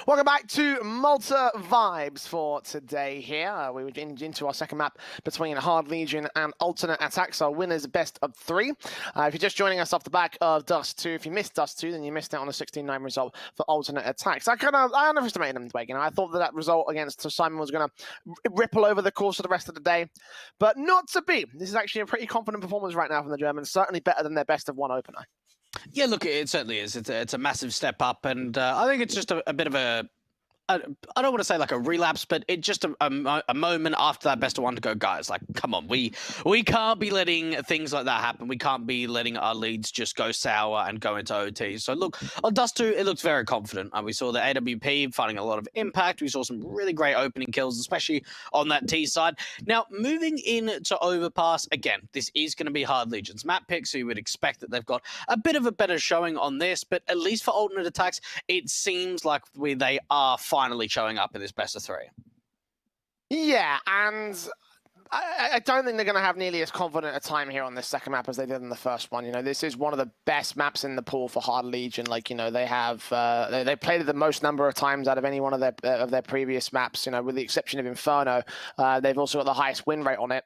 Welcome back to Malta Vibes for today here. We were into our second map between Hard Legion and Alternate ATTAX. Our winners best of 3. If you're just joining us off the back of Dust 2, if you missed Dust 2, then you missed out on a 16-9 result for Alternate ATTAX. I underestimated them, Dwayne. I thought that result against Simon was going to ripple over the course of the rest of the day, but not to be. This is actually a pretty confident performance right now from the Germans, certainly better than their best of 1 opener. Yeah, look, it certainly is. It's a massive step up, and I think it's just a bit of a... I don't want to say like a relapse, but it's just a moment after that best of 1 to go, guys, like, come on, we can't be letting things like that happen. We can't be letting our leads just go sour and go into OT. So look, on Dust 2, it looks very confident. We saw the AWP finding a lot of impact. We saw some really great opening kills, especially on that T side. Now, moving into Overpass, again, this is going to be Hard Legion's map pick, so you would expect that they've got a bit of a better showing on this, but at least for Alternate ATTAX, it seems like they are finally showing up in this best of 3. Yeah, and I don't think they're going to have nearly as confident a time here on this second map as they did in the first one. You know, this is one of the best maps in the pool for Hard Legion. Like, you know, they have they played it the most number of times out of any one of their previous maps. You know, with the exception of Inferno, they've also got the highest win rate on it.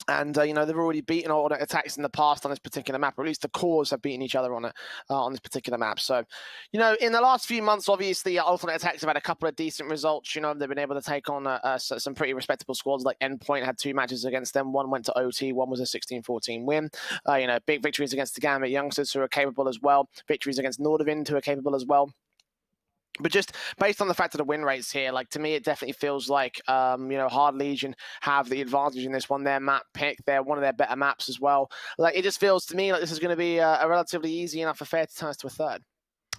And, you know, they've already beaten Alternate ATTAX in the past on this particular map, or at least the cores have beaten each other on it on this particular map. So, you know, in the last few months, obviously, Alternate ATTAX have had a couple of decent results. You know, they've been able to take on some pretty respectable squads, like Endpoint had 2 matches against them. One went to OT, one was a 16-14 win. You know, big victories against the Gambit youngsters who are capable as well. Victories against Nordavind who are capable as well. But just based on the fact of the win rates here, like, to me, it definitely feels like, you know, Hard Legion have the advantage in this one. Their map pick, they're one of their better maps as well. Like, it just feels to me like this is going to be a relatively easy enough affair to turn us to a 3rd.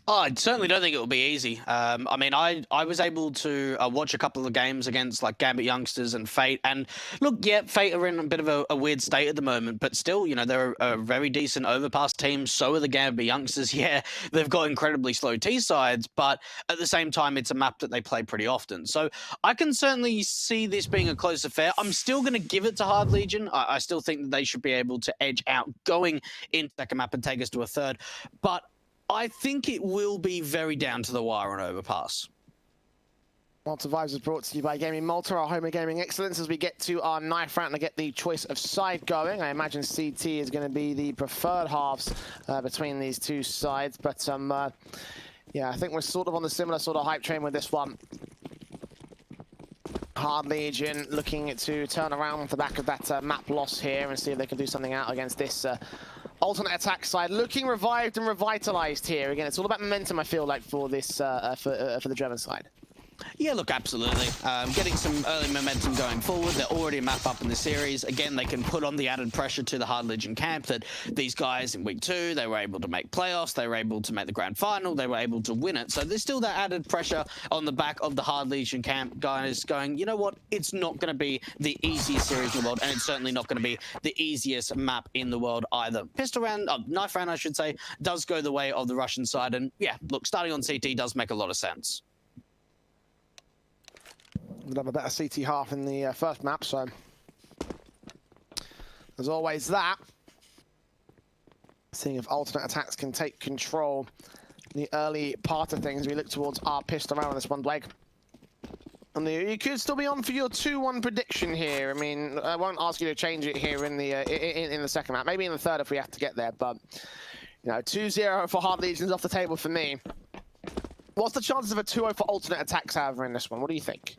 Oh, I certainly don't think it will be easy. I mean, I was able to watch a couple of games against like Gambit youngsters and Fate, and look, yeah, Fate are in a bit of a weird state at the moment, but still, you know, they're a very decent Overpass team. So are the Gambit youngsters. Yeah, they've got incredibly slow T sides, but at the same time, it's a map that they play pretty often. So I can certainly see this being a close affair. I'm still going to give it to Hard Legion. I still think that they should be able to edge out going into second map and take us to a 3rd, but I think it will be very down to the wire on Overpass. Malta Vibes is brought to you by Gaming Malta, our home of gaming excellence. As we get to our knife round to get the choice of side going, I imagine CT is going to be the preferred halves between these 2 sides. But yeah, I think we're sort of on the similar sort of hype train with this one. Hard Legion looking to turn around off the back of that map loss here and see if they can do something out against this Alternate ATTAX side, looking revived and revitalized here. Again, it's all about momentum, I feel like, for this for the German side. Yeah, look, absolutely. Getting some early momentum going forward. They're already a map up in the series. Again, they can put on the added pressure to the Hard Legion camp that these guys in week 2, they were able to make playoffs, they were able to make the grand final, they were able to win it. So there's still that added pressure on the back of the Hard Legion camp guys going, you know what, it's not going to be the easiest series in the world, and it's certainly not going to be the easiest map in the world either. Pistol round, knife round, I should say, does go the way of the Russian side. And yeah, look, starting on CT does make a lot of sense. We'll have a better CT half in the first map, so there's always that. Seeing if Alternate ATTAX can take control in the early part of things. We look towards our pistol round on this one, Blake. And you could still be on for your 2-1 prediction here. I mean, I won't ask you to change it here in the second map. Maybe in the 3rd if we have to get there, but you know, 2-0 for Hard Legions off the table for me. What's the chances of a 2-0 for Alternate ATTAX, however, in this one? What do you think?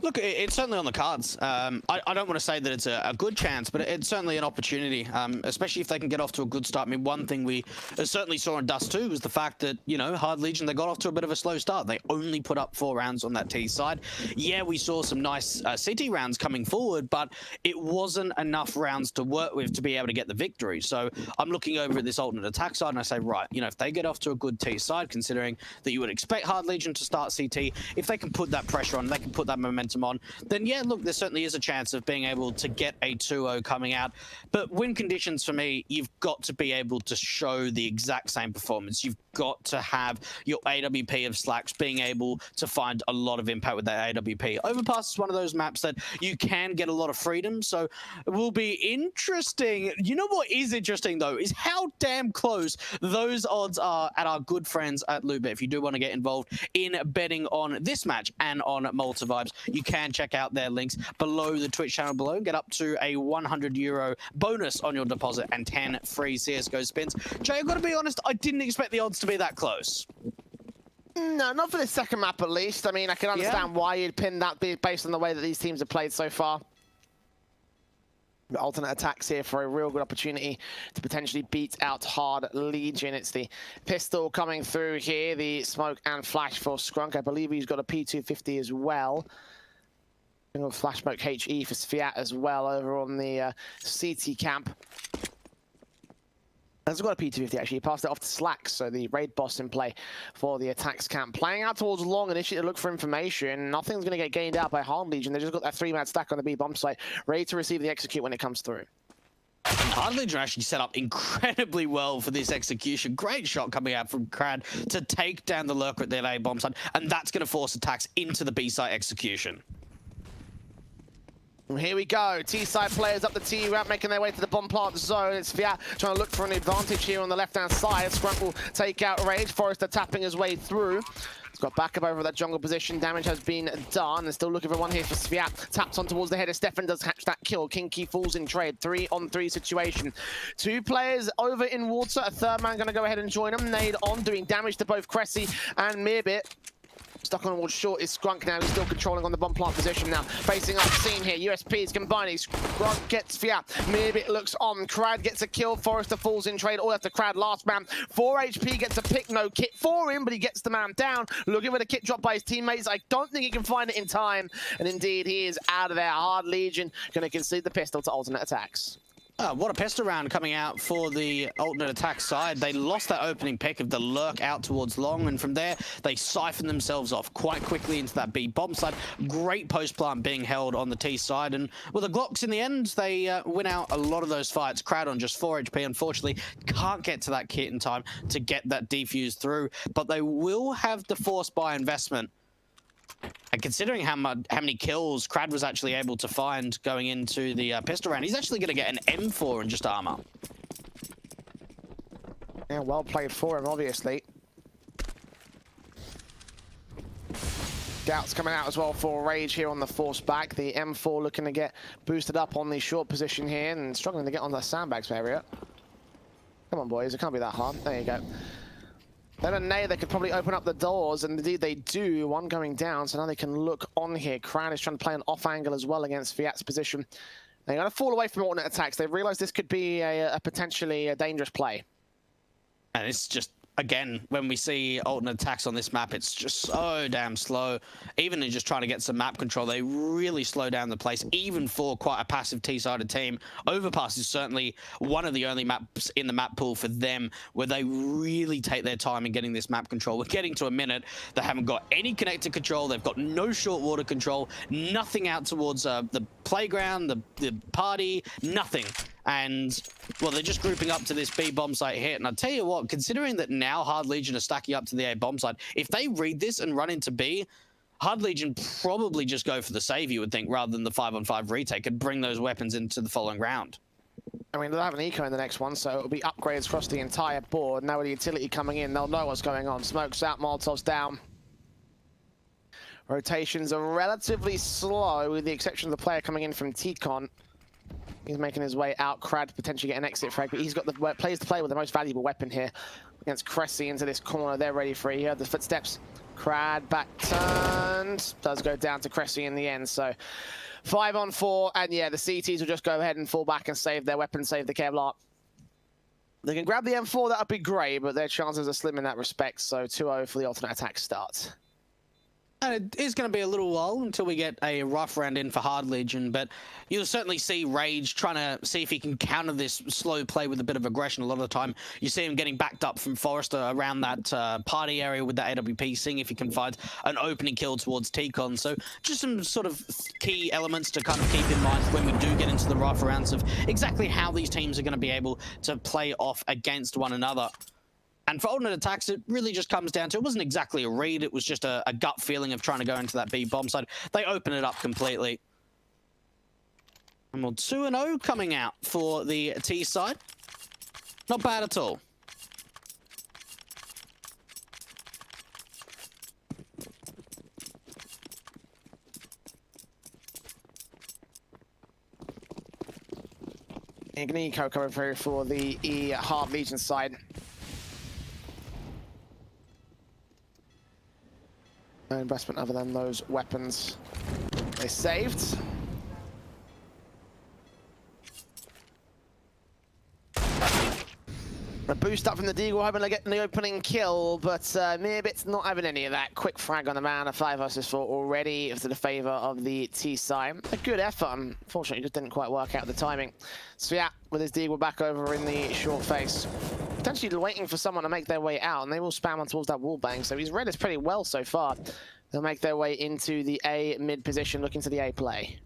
Look, it's certainly on the cards. I don't want to say that it's a good chance, but it's certainly an opportunity, especially if they can get off to a good start. I mean, one thing we certainly saw in Dust 2 was the fact that, you know, Hard Legion, they got off to a bit of a slow start. They only put up 4 rounds on that T side. Yeah, we saw some nice CT rounds coming forward, but it wasn't enough rounds to work with to be able to get the victory. So I'm looking over at this Alternate ATTAX side and I say, right, you know, if they get off to a good T side, considering that you would expect Hard Legion to start CT, if they can put that pressure on, they can put that momentum momentum on, then yeah, look, there certainly is a chance of being able to get a 2-0 coming out. But win conditions for me, you've got to be able to show the exact same performance. You've got to have your AWP of Slacks being able to find a lot of impact with that AWP. Overpass is one of those maps that you can get a lot of freedom, so it will be interesting. You know what is interesting, though, is how damn close those odds are at our good friends at Lootbit. If you do want to get involved in betting on this match and on Malta Vibes, you can check out their links below the Twitch channel below and get up to a €100 bonus on your deposit and 10 free CSGO spins. Jay, I've got to be honest, I didn't expect the odds to be that close. No, not for the second map at least. I mean, I can understand why you'd pin that based on the way that these teams have played so far. Alternate attacks here for a real good opportunity to potentially beat out Hard Legion. It's the pistol coming through here, the smoke and flash for Scrunk. I believe he's got a P250 as well. Flash smoke HE for Sviat as well over on the CT camp. Has got a P250 actually. He passed it off to Slacks, so the raid boss in play for the attacks camp. Playing out towards long, initially to look for information. Nothing's going to get gained out by Hard Legion. They just got that 3-man stack on the B bomb site, ready to receive the execute when it comes through. And Hard Legion actually set up incredibly well for this execution. Great shot coming out from Crad to take down the lurker at the A bomb site, and that's going to force attacks into the B site execution. Here we go. T-side players up the T ramp, making their way to the bomb plant zone. It's Fiat trying to look for an advantage here on the left-hand side. Scrump will take out Rage. Forrester tapping his way through. He's got backup over that jungle position. Damage has been done. They're still looking for one here for Sviat. Taps on towards the header. Stefan does catch that kill. Kinky falls in trade. 3-on-3 situation. 2 players over in water. A third man going to go ahead and join them. Nade on, doing damage to both Cressy and Mirbit. Stuck on towards short is Scrunk now. He's still controlling on the bomb plant position now. Facing up scene here. USP is combining. Scrunk gets Fiat. Mirbit looks on. Crad gets a kill. Forrester falls in trade. All after Crad. Last man. 4 HP gets a pick. No kit for him, but he gets the man down. Looking for the kit drop by his teammates. I don't think he can find it in time. And indeed, he is out of there. Hard Legion going to concede the pistol to alternate attacks. What a pistol round coming out for the alternate attack side. They lost that opening pick of the lurk out towards long, and from there, they siphoned themselves off quite quickly into that B bomb side. Great post plant being held on the T side, and with the Glocks in the end, they win out a lot of those fights. Crowd on just 4 HP, unfortunately, can't get to that kit in time to get that defuse through, but they will have the force buy investment. And considering how many kills Crad was actually able to find going into the pistol round, he's actually going to get an M4 in just armor. Yeah, well played for him, obviously. Doubts coming out as well for Rage here on the force back. The M4 looking to get boosted up on the short position here and struggling to get on the sandbags area. Come on, boys, it can't be that hard. There you go. Then a nade that could probably open up the doors, and indeed they do. One going down, so now they can look on here. Crown is trying to play an off angle as well against Fiat's position. They're going to fall away from alternate attacks. They've realized this could be a potentially a dangerous play. And it's just, again, when we see alternate attacks on this map, it's just so damn slow. Even in just trying to get some map control, they really slow down the place, even for quite a passive T-sided team. Overpass is certainly one of the only maps in the map pool for them where they really take their time in getting this map control. We're getting to a minute. They haven't got any connected control. They've got no short water control, nothing out towards the playground, the party, nothing. And, well, they're just grouping up to this B bomb site hit. And I'll tell you what, considering that now Hard Legion are stacking up to the A bomb site, if they read this and run into B, Hard Legion probably just go for the save, you would think, rather than the 5-on-5 retake and bring those weapons into the following round. I mean, they'll have an eco in the next one, so it'll be upgrades across the entire board. Now with the utility coming in, they'll know what's going on. Smoke's out, Molotov's down. Rotations are relatively slow, with the exception of the player coming in from T-Con. He's making his way out. Crad potentially get an exit frag, but he's got the plays to play with the most valuable weapon here. Against Cressy into this corner, they're ready for it. He heard the footsteps. Crad back turned. Does go down to Cressy in the end, so 5-on-4, and yeah, the CTs will just go ahead and fall back and save their weapon, save the Kevlar. They can grab the M4, that would be great, but their chances are slim in that respect, so 2-0 for the alternate attack start. And it is going to be a little while until we get a rough round in for Hard Legion, but you'll certainly see Rage trying to see if he can counter this slow play with a bit of aggression. A lot of the time, you see him getting backed up from Forrester around that party area with the AWP, seeing if he can find an opening kill towards T-Con. So just some sort of key elements to kind of keep in mind when we do get into the rough rounds of exactly how these teams are going to be able to play off against one another. And for alternate attacks, it really just comes down to, it wasn't exactly a read, it was just a gut feeling of trying to go into that B bomb side. They open it up completely. And we're 2-0 coming out for the T side. Not bad at all. Ignico coming through for the Hard Legion side. No investment other than those weapons they saved. A boost up from the Deagle, hoping to get the opening kill, but Meerbit's not having any of that. Quick frag on the man, a 5 versus 4 already to the favor of the T side. A good effort, unfortunately, just didn't quite work out the timing. Sviat with his Deagle back over in the short face. Potentially waiting for someone to make their way out, and they will spam on towards that wall bang, so he's read this pretty well so far. They'll make their way into the A mid position, looking to the A play.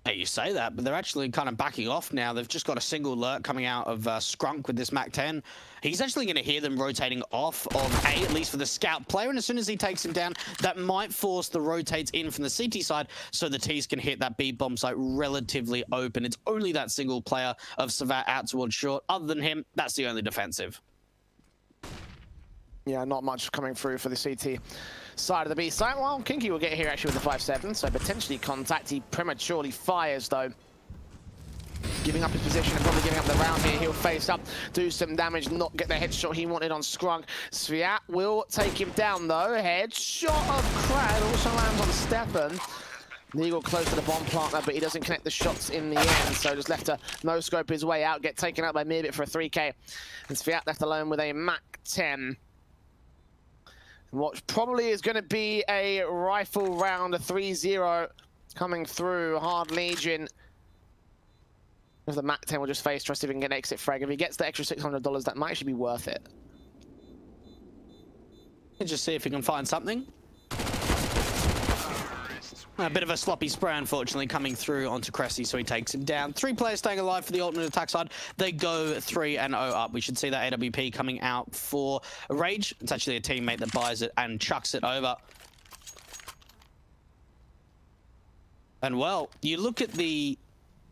Hey, you say that, but they're actually kind of backing off now. They've just got a single lurk coming out of Skrunk with this MAC-10. He's actually going to hear them rotating off of A, at least for the scout player, and as soon as he takes him down, that might force the rotates in from the CT side so the T's can hit that B bomb site relatively open. It's only that single player of Savat out towards short. Other than him, that's the only defensive. Yeah, not much coming through for the CT side of the B side. Well, Kinky will get here actually with the 5-7, so potentially contact. He prematurely fires though. Giving up his position and probably giving up the round here. He'll face up, do some damage, not get the headshot he wanted on Skrunk. Sviat will take him down though. Headshot of Krad also lands on Stefan. Eagle close to the bomb planter, but he doesn't connect the shots in the end, so just left to no-scope his way out, get taken out by Meerbit for a 3K. And Sviat left alone with a MAC-10. What probably is going to be a rifle round, a 3-0 coming through. Hard Legion. If the MAC-10 will just face, trust if he can get an exit frag. If he gets the extra $600, that might actually be worth it. Let's just see if he can find something. A bit of a sloppy spray, unfortunately, coming through onto Cressy, so he takes him down. 3 players staying alive for the alternate attack side. They go 3-0 up. We should see that AWP coming out for Rage. It's actually a teammate that buys it and chucks it over. And, well, you look at the,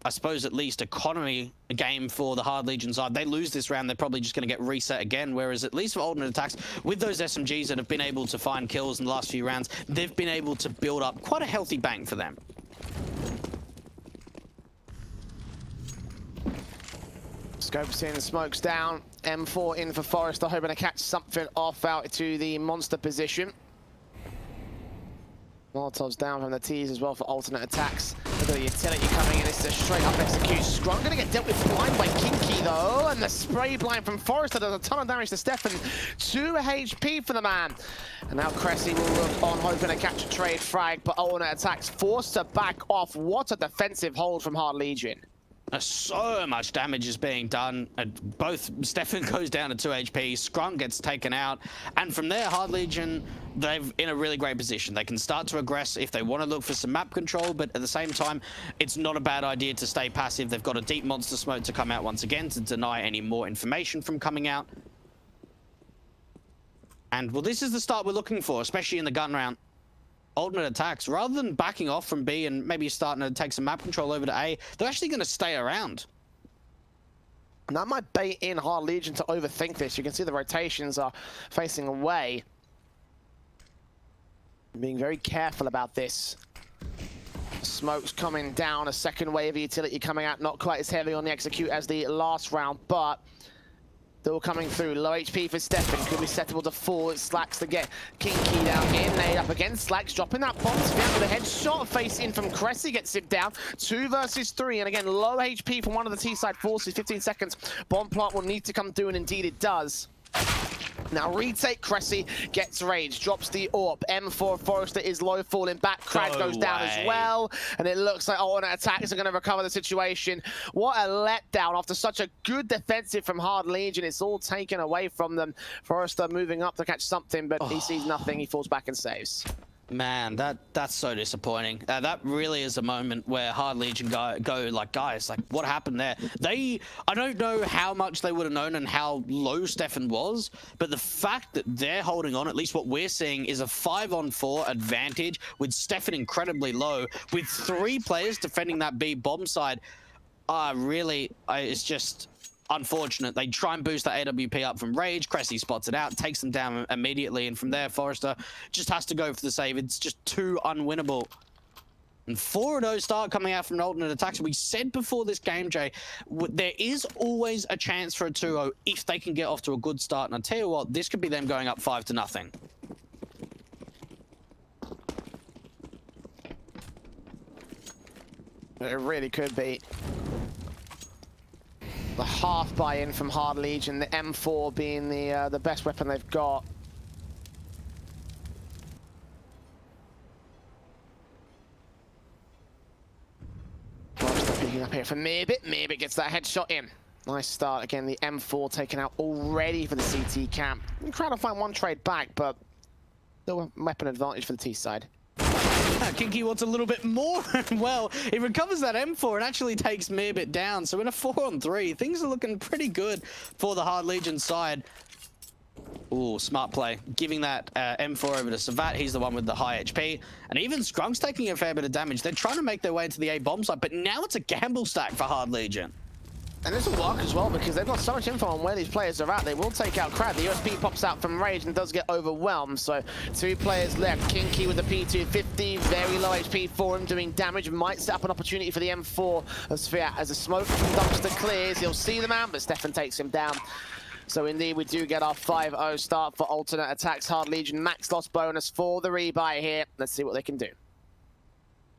I suppose, at least economy game for the Hard Legion side. They lose this round, they're probably just going to get reset again, whereas at least for alternate attacks, with those SMGs that have been able to find kills in the last few rounds, they've been able to build up quite a healthy bank for them. Scopes in, smokes down. M4 in for Forrester, hoping to catch something off out to the monster position. Molotov's down from the T's as well for alternate attacks. Look at the utility coming in. This is a straight up execute. Scrum going to get dealt with blind by Kinky though. And the spray blind from Forrester does a ton of damage to Stefan. 2 HP for the man. And now Cressy will look on, hoping to catch a trade frag, but alternate attacks forced to back off. What a defensive hold from Hard Legion. So much damage is being done. Both Stefan goes down to 2 HP, Skrunk gets taken out, and from there, Hard Legion, they're in a really great position. They can start to aggress if they want to look for some map control, but at the same time, it's not a bad idea to stay passive. They've got a deep monster smoke to come out once again to deny any more information from coming out. And, well, this is the start we're looking for, especially in the gun round. Alternate attacks, rather than backing off from B and maybe starting to take some map control over to A, they're actually going to stay around. And that might bait in Hard Legion to overthink this. You can see the rotations are facing away. Being very careful about this. Smoke's coming down, a second wave of utility coming out, not quite as heavy on the execute as the last round, but still coming through. Low HP for Stefan, could be settable to 4. It Slacks to get Kinky down here, nade up against Slacks, dropping that bomb to with a headshot, face in from Cressy, gets it down. 2 versus 3, and again, low HP from one of the T-side forces, 15 seconds. Bomb plant will need to come through, and indeed it does. Now retake, Cressy gets rage, drops the AWP. M4 Forrester is low, falling back. Crad goes down as well, and it looks like alternate attacks are going to recover the situation. What a letdown after such a good defensive from Hard Legion. It's all taken away from them. Forrester moving up to catch something, but he sees nothing. He falls back and saves. Man, that's so disappointing. That really is a moment where Hard Legion go like, guys, like, what happened there? I don't know how much they would have known and how low Stefan was, but the fact that they're holding on, at least what we're seeing, is a 5-on-4 advantage with Stefan incredibly low, with 3 players defending that B bomb side. It's just unfortunate. They try and boost that AWP up from Rage. Cressy spots it out, takes them down immediately, and from there, Forrester just has to go for the save. It's just too unwinnable. And 4-0 start coming out from alternate attacks. We said before this game, Jay, there is always a chance for a 2-0 if they can get off to a good start. And I tell you what, this could be them going up 5-0. It really could be. The half buy-in from Hard Legion, the M4 being the best weapon they've got. Picking up here for Mirbit. Mirbit gets that headshot in. Nice start. Again, the M4 taken out already for the CT camp. Crowd will find one trade back, but still a weapon advantage for the T side. Kinky wants a little bit more. Well, he recovers that M4 and actually takes Mirbit down. So in a 4-on-3, things are looking pretty good for the Hard Legion side. Ooh, smart play. Giving that M4 over to Savat. He's the one with the high HP. And even Skrunk's taking a fair bit of damage. They're trying to make their way into the A bomb site, but now it's a gamble stack for Hard Legion. And this will work as well because they've got so much info on where these players are at. They will take out Crad. The USP pops out from Rage and does get overwhelmed. So 2 players left. Kinky with the P250, very low HP for him, doing damage. Might set up an opportunity for the M4 as the smoke from dumpster clears. He'll see the man, but Stefan takes him down. So indeed, we do get our 5-0 start for alternate attacks. Hard Legion max loss bonus for the rebuy here. Let's see what they can do.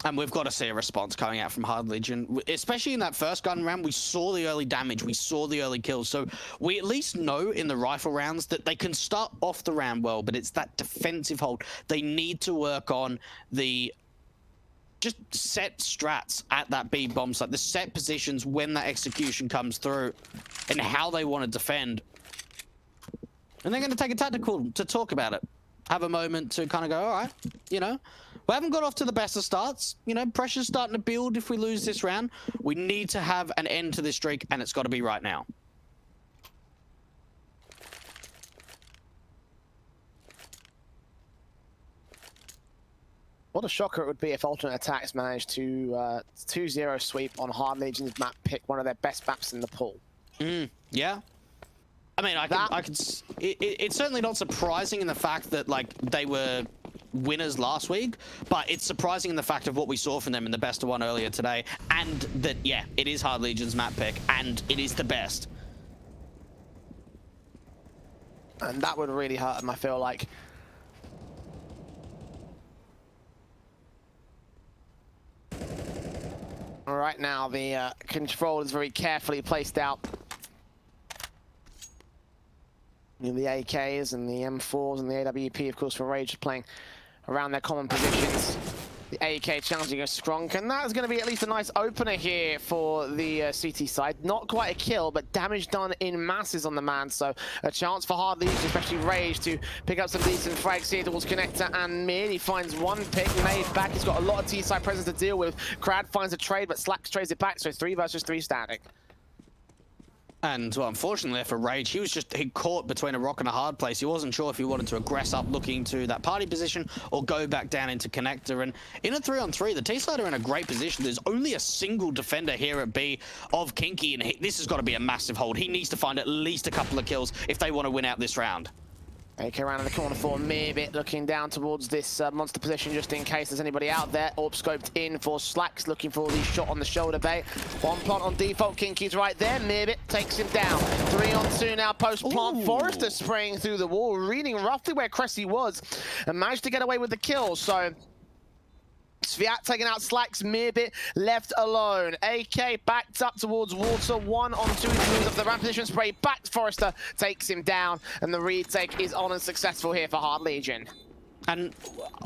And we've got to see a response coming out from Hard Legion. Especially in that first gun round, we saw the early damage, we saw the early kills. So we at least know in the rifle rounds that they can start off the round well, but it's that defensive hold. They need to work on the just set strats at that B bomb site, the set positions when that execution comes through, and how they want to defend. And they're going to take a tactical to talk about it. Have a moment to kind of go, all right, you know, we haven't got off to the best of starts. You know, pressure's starting to build if we lose this round. We need to have an end to this streak, and it's got to be right now. What a shocker it would be if alternate attacks managed to 2-0 sweep on Hard Legion's map pick, one of their best maps in the pool. Yeah. I mean, it's certainly not surprising in the fact that, like, they were winners last week, but it's surprising in the fact of what we saw from them in the best of one earlier today, and that, yeah, it is Hard Legion's map pick, and it is the best. And that would really hurt them, I feel like. All right, now the control is very carefully placed out. The AKs and the M4s and the AWP, of course, for Rage playing around their common positions. The AK challenging a Skrunk, and that's going to be at least a nice opener here for the CT side. Not quite a kill, but damage done in masses on the man, so a chance for Hard Legion, especially Rage, to pick up some decent frags here towards Connector and Mid. He finds one pick made back. He's got a lot of T-side presence to deal with. Crad finds a trade, but Slacks trades it back, so 3 versus 3 static. And, well, unfortunately for Rage, he caught between a rock and a hard place. He wasn't sure if he wanted to aggress up looking to that party position or go back down into Connector. And in a 3-on-3, the T-side are in a great position. There's only a single defender here at B of Kinky, and this has got to be a massive hold. He needs to find at least a couple of kills if they want to win out this round. AK around in the corner for Mirbit, looking down towards this monster position just in case there's anybody out there. AWP scoped in for Slacks, looking for the shot on the shoulder bay. One plant on default, Kinky's right there. Mirbit takes him down. 3-on-2 now post-plant. Forrester spraying through the wall, reading roughly where Cressy was, and managed to get away with the kill. So it's Sviat taking out Slacks, Mirbit left alone. AK backed up towards water, 1 on 2, moves up the ramp position, spray back. Forrester takes him down, and the retake is on and successful here for Hard Legion. And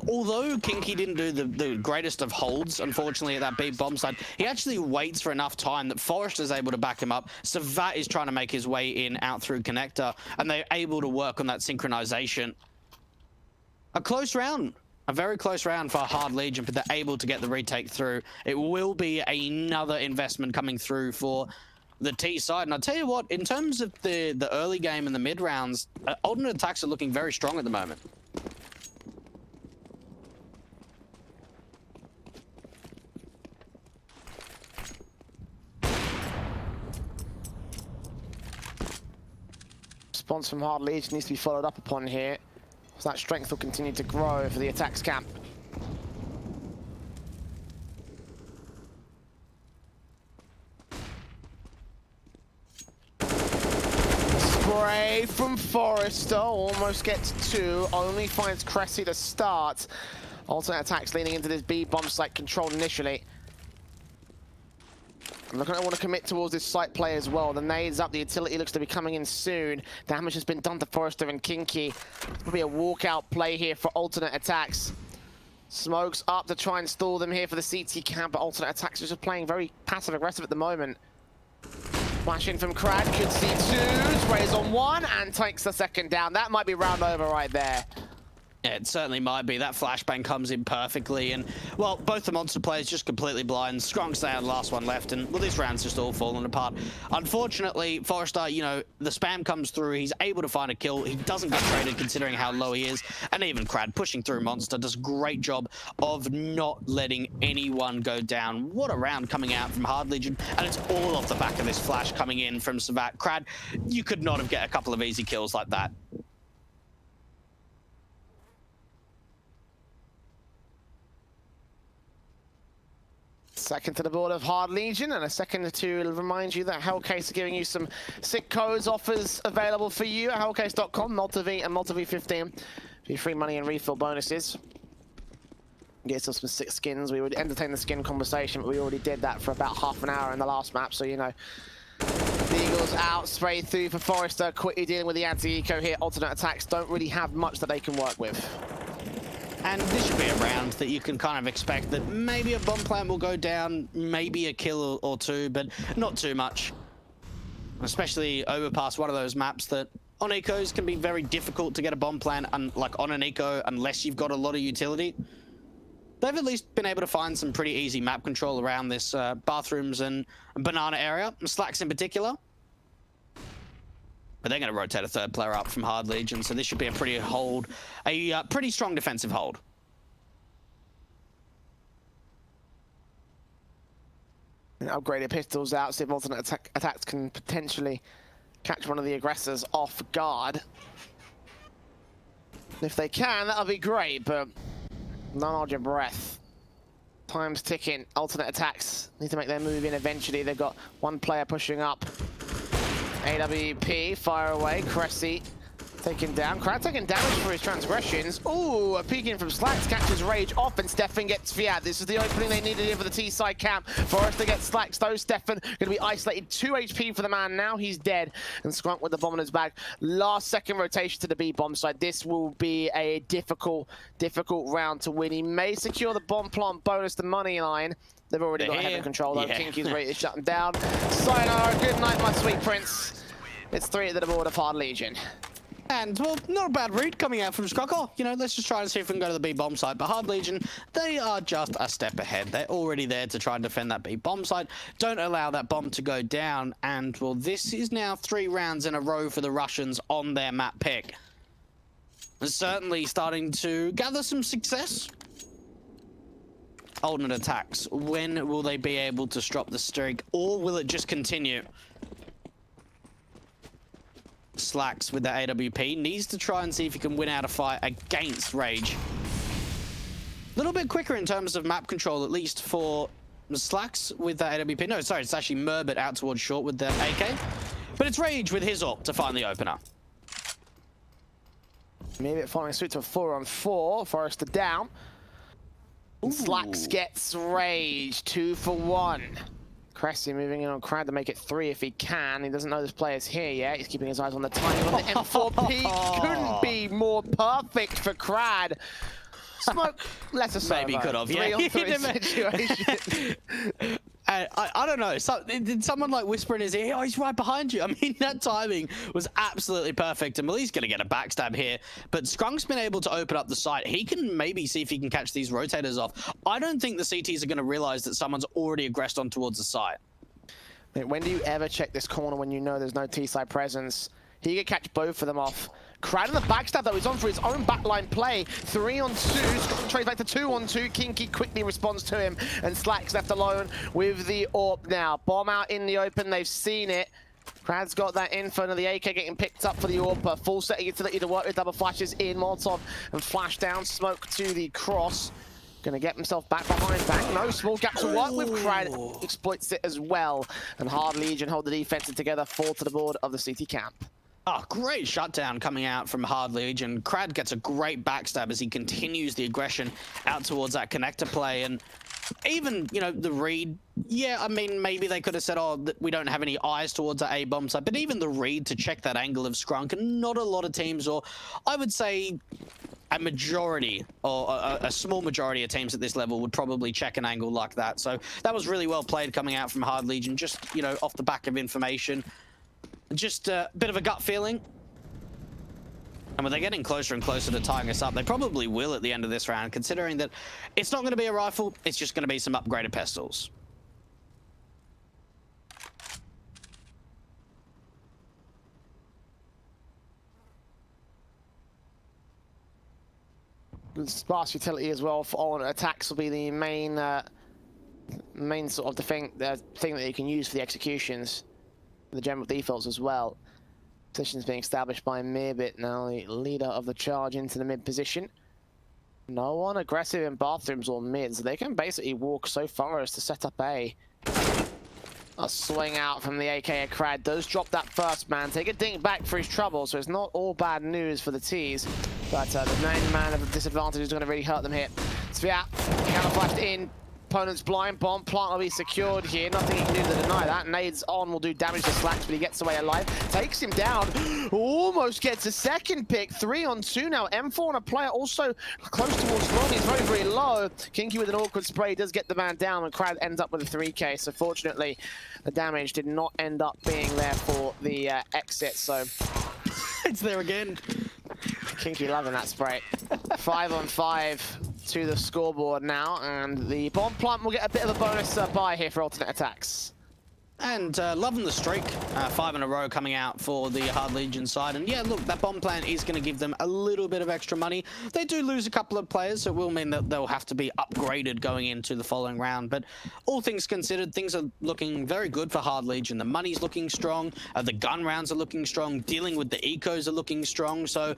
although Kinky didn't do the greatest of holds, unfortunately, at that B bomb side, he actually waits for enough time that Forrester's able to back him up. Sviat is trying to make his way in out through connector, and they're able to work on that synchronization. A close round. A very close round for Hard Legion, but they're able to get the retake through. It will be another investment coming through for the T side. And I'll tell you what, in terms of the early game and the mid rounds, alternate attacks are looking very strong at the moment. Response from Hard Legion needs to be followed up upon here, so that strength will continue to grow for the ATTAX camp. Spray from Forrester, almost gets 2, only finds Cressy to start. Alternate attacks leaning into this B bomb site control initially. I'm not going to want to commit towards this site play as well. The nade's up, the utility looks to be coming in soon. Damage has been done to Forrester and Kinky. It's probably a walkout play here for alternate attacks. Smokes up to try and stall them here for the CT camp, but alternate attacks is just playing very passive-aggressive at the moment. Flash in from Crad, could see 2, sprays on 1, and takes the second down. That might be round over right there. Yeah, it certainly might be. That flashbang comes in perfectly, and, well, both the monster players just completely blind. Skrunk's the last one left, and, well, this round's just all falling apart. Unfortunately, Forrester, you know, the spam comes through. He's able to find a kill. He doesn't get traded considering how low he is, and even Crad pushing through monster does a great job of not letting anyone go down. What a round coming out from Hard Legion, and it's all off the back of this flash coming in from Sviat. Crad, you could not have get a couple of easy kills like that. Second to the board of Hard Legion, and a second to remind you that Hellcase are giving you some sick codes offers available for you at hellcase.com, Malta V and Malta V15 for your free money and refill bonuses. Get yourself some sick skins. We would entertain the skin conversation, but we already did that for about half an hour in the last map, so you know. The Eagles out, spray through for Forrester, quickly dealing with the anti-eco here. Alternate attacks don't really have much that they can work with. And this should be a round that you can kind of expect that maybe a bomb plant will go down, maybe a kill or 2, but not too much. Especially overpass one of those maps that on ecos can be very difficult to get a bomb plant, like on an eco, unless you've got a lot of utility. They've at least been able to find some pretty easy map control around this bathrooms and banana area, Slacks in particular. But they're going to rotate a third player up from Hard Legion, so this should be a pretty pretty strong defensive hold. And upgraded pistols out, see if alternate attacks can potentially catch one of the aggressors off guard. If they can, that'll be great, but don't hold your breath. Time's ticking. Alternate attacks need to make their move in eventually. They've got one player pushing up. AWP, fire away, Cressy taken down. Crad taking damage for his transgressions. Ooh, a peeking from Slacks catches Rage off, and Stefan gets Fiat. This is the opening they needed here for the T-side camp. Forrester gets Slacks though. Stefan going to be isolated. 2 HP for the man. Now he's dead. And Skrunk with the bomb in his bag. Last second rotation to the B bomb side. This will be a difficult round to win. He may secure the bomb plant bonus, the money line. They've already got heavy control though. Yeah. Kinky's ready to shut them down. Sayonara, good night, my sweet prince. It's 3 at the board of Hard Legion. And, well, not a bad read coming out from Skrunk. Oh, you know, let's just try and see if we can go to the B bomb site. But Hard Legion, they are just a step ahead. They're already there to try and defend that B bomb site. Don't allow that bomb to go down. And, well, this is now 3 rounds in a row for the Russians on their map pick. And certainly starting to gather some success. Alternate attacks. When will they be able to stop the streak, or will it just continue? Slacks with the AWP needs to try and see if he can win out a fight against Rage. A little bit quicker in terms of map control, at least for Slacks with the AWP. No, sorry, it's actually Merbit out towards short with the AK. But it's Rage with his ult to find the opener. Maybe following suit to a 4-on-4. Forrester down. Slacks gets Rage, 2 for 1. Cressy moving in on Crad to make it 3 if he can. He doesn't know this player's here yet. He's keeping his eyes on the timing on the M4 peak. Couldn't be more perfect for Crad. Smoke, let us maybe could have, yeah. 3-on-3 situation. I don't know. Did someone like whisper in his ear, "Oh, he's right behind you"? I mean, that timing was absolutely perfect. And Mali's going to get a backstab here. But Skrunk's been able to open up the site. He can maybe see if he can catch these rotators off. I don't think the CTs are going to realize that someone's already aggressed on towards the site. When do you ever check this corner when you know there's no T-side presence? He could catch both of them off. Crad in the backstab, though, he's on for his own backline play. 3-on-2, trades back to 2-on-2. Kinky quickly responds to him, and Slack's left alone with the AWP now. Bomb out in the open, they've seen it. Crad's got that info, and the AK getting picked up for the AWP. Full set of utility to work with, double flashes in, Molotov, and flash down, smoke to the cross. Gonna get himself back behind back. No small gap to work with. Crad exploits it as well. And Hard Legion hold the defense together, fall to the board of the CT camp. Oh, great shutdown coming out from Hard Legion. Crad gets a great backstab as he continues the aggression out towards that connector play. And even, you know, the read, yeah, I mean, maybe they could have said, oh, we don't have any eyes towards that A-bomb side. But even the read to check that angle of Skrunk, and not a lot of teams, or I would say a majority, or a small majority of teams at this level would probably check an angle like that. So that was really well played coming out from Hard Legion, just, you know, off the back of information. Just a bit of a gut feeling. And when they're getting closer and closer to tying us up, they probably will at the end of this round, considering that it's not going to be a rifle, it's just going to be some upgraded pistols. Sparse utility as well on ATTAX will be the main sort of the thing that you can use for the executions. The general defaults as well. Positions being established by Mirbit now, the leader of the charge into the mid position. No one aggressive in bathrooms or mids. They can basically walk so far as to set up a swing out from the AK. Crad does drop that first man, take a dink back for his trouble, so it's not all bad news for the T's. But the main man of the disadvantage is going to really hurt them here. Sviat counter flashed in. Opponent's blind bomb plant will be secured here. Nothing he can do to deny that. Nades on will do damage to Slacks, but he gets away alive. Takes him down. Almost gets a second pick. 3-on-2 now. M4 on a player also close towards long. He's very, very low. Kinky with an awkward spray does get the man down, and Crad ends up with a 3K. So fortunately, the damage did not end up being there for the exit. So it's there again. Kinky loving that spray. 5-on-5 to the scoreboard now, and the bomb plant will get a bit of a bonus buy here for alternate attacks. And loving the streak, 5 in a row coming out for the Hard Legion side. And yeah, look, that bomb plant is going to give them a little bit of extra money. They do lose a couple of players, so it will mean that they'll have to be upgraded going into the following round. But all things considered, things are looking very good for Hard Legion. The money's looking strong, the gun rounds are looking strong, dealing with the ecos are looking strong. So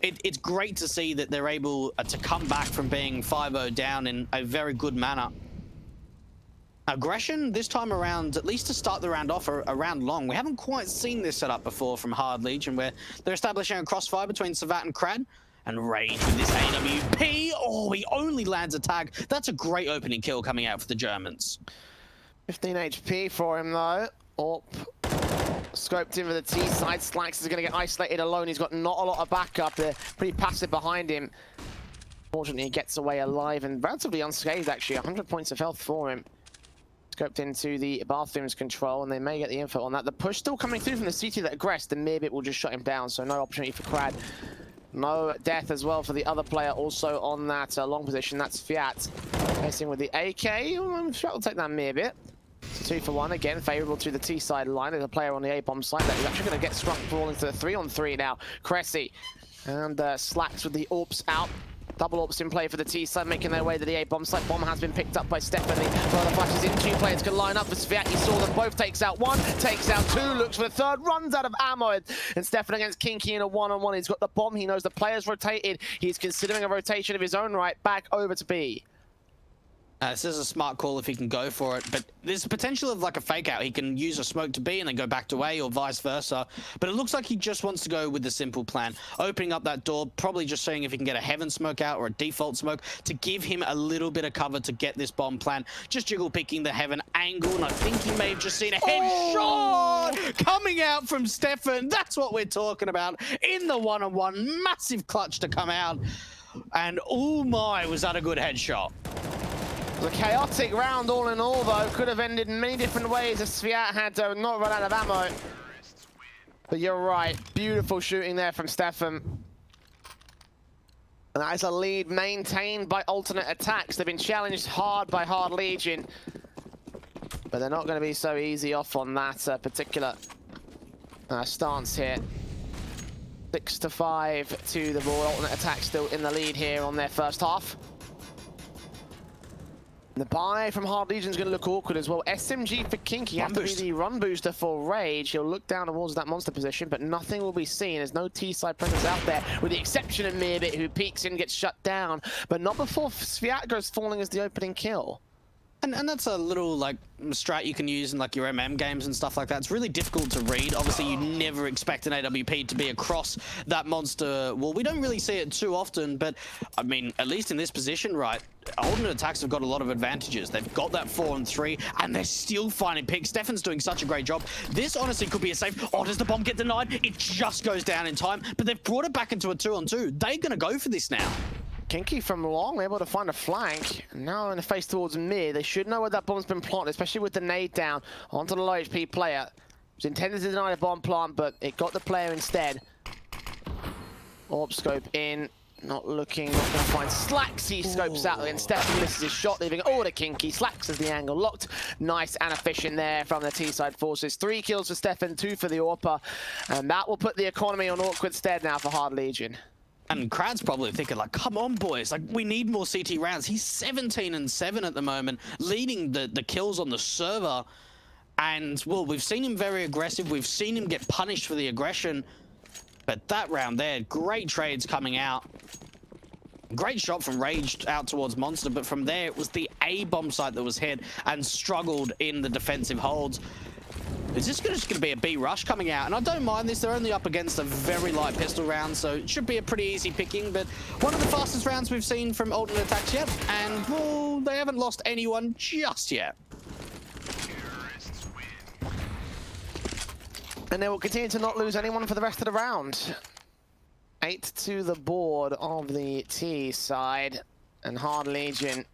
it's great to see that they're able to come back from being 5-0 down in a very good manner. Aggression this time around, at least to start the round off, around long. We haven't quite seen this setup before from Hard Legion, where they're establishing a crossfire between Savat and Crad. And Rage with this AWP. Oh, he only lands a tag. That's a great opening kill coming out for the Germans. 15 HP for him, though. Scoped in for the T side. Slacks is going to get isolated alone. He's got not a lot of backup. They're pretty passive behind him. Fortunately, he gets away alive and relatively unscathed, actually. 100 points of health for him. Scoped into the bathrooms control, and they may get the info on that. The push still coming through from the CT that aggressed, and Mirbit will just shut him down, so no opportunity for Crad. No death as well for the other player also on that long position. That's Fiat facing with the AK. Fiat will take that Mirbit. So 2 for 1 again, favourable to the T side line. There's a player on the A-bomb side that is actually going to get Scruff falling to the 3-on-3 now. Cressy and Slacks with the AWPs out. Double AWPs in play for the T side, making their way to the A-bomb site. Bomb has been picked up by Stephanie. Further flashes in, 2 players can line up for Sviat. He saw them both, takes out 1, takes out 2, looks for the 3rd, runs out of ammo. And Stephanie against Kinky in a 1-on-1. He's got the bomb, he knows the player's rotated. He's considering a rotation of his own right, back over to B. This is a smart call if he can go for it, but there's potential of like a fake out. He can use a smoke to B and then go back to A or vice versa. But it looks like he just wants to go with the simple plan. Opening up that door, probably just seeing if he can get a heaven smoke out or a default smoke to give him a little bit of cover to get this bomb plan. Just jiggle picking the heaven angle, and I think he may have just seen a headshot coming out from Stefan. That's what we're talking about in the one-on-one. Massive clutch to come out. And oh my, was that a good headshot. It was a chaotic round all in all, though. Could have ended in many different ways if Sviat had not run out of ammo. But you're right. Beautiful shooting there from Stefan. And that is a lead maintained by alternate attacks. They've been challenged hard by Hard Legion. But they're not going to be so easy off on that particular stance here. 6-5 to the ball. Alternate attack still in the lead here on their first half. The buy from Hard Legion is going to look awkward as well. SMG for Kinky have to be the run booster for Rage. He'll look down towards that monster position, but nothing will be seen. There's no T-side presence out there, with the exception of Mirbit, who peeks in, gets shut down, but not before Sviat goes falling as the opening kill. And that's a little like strat you can use in like your MM games and stuff like that. It's really difficult to read. Obviously, you never expect an AWP to be across that monster. Well, we don't really see it too often, but I mean, at least in this position, right? Alternate attacks have got a lot of advantages. They've got that 4-on-3, and they're still finding picks. Stefan's doing such a great job. This honestly could be a safe. Oh, does the bomb get denied? It just goes down in time, but they've brought it back into a 2-on-2. They're gonna go for this now. Kinky from long, able to find a flank. Now in the face towards mid. They should know where that bomb's been planted, especially with the nade down onto the low HP player. It was intended to deny the bomb plant, but it got the player instead. Orb scope in, not looking, not gonna find Slacks. He scopes out and Stefan misses his shot, leaving all to Kinky. Slacks has the angle locked. Nice and efficient there from the T-side forces. 3 kills for Stefan, 2 for the AWPer. And that will put the economy on awkward stead now for Hard Legion. And Krad's probably thinking like, come on boys, like we need more CT rounds. He's 17-7 at the moment, leading the kills on the server. And well, we've seen him very aggressive. We've seen him get punished for the aggression. But that round there, great trades coming out. Great shot from Rage out towards Monster, but from there it was the A bomb site that was hit and struggled in the defensive holds. Is this just going to be a B rush coming out? And I don't mind this. They're only up against a very light pistol round, so it should be a pretty easy picking. But one of the fastest rounds we've seen from alternate attacks yet. And, well, they haven't lost anyone just yet. And they will continue to not lose anyone for the rest of the round. 8 to the board of the T side. And Hard Legion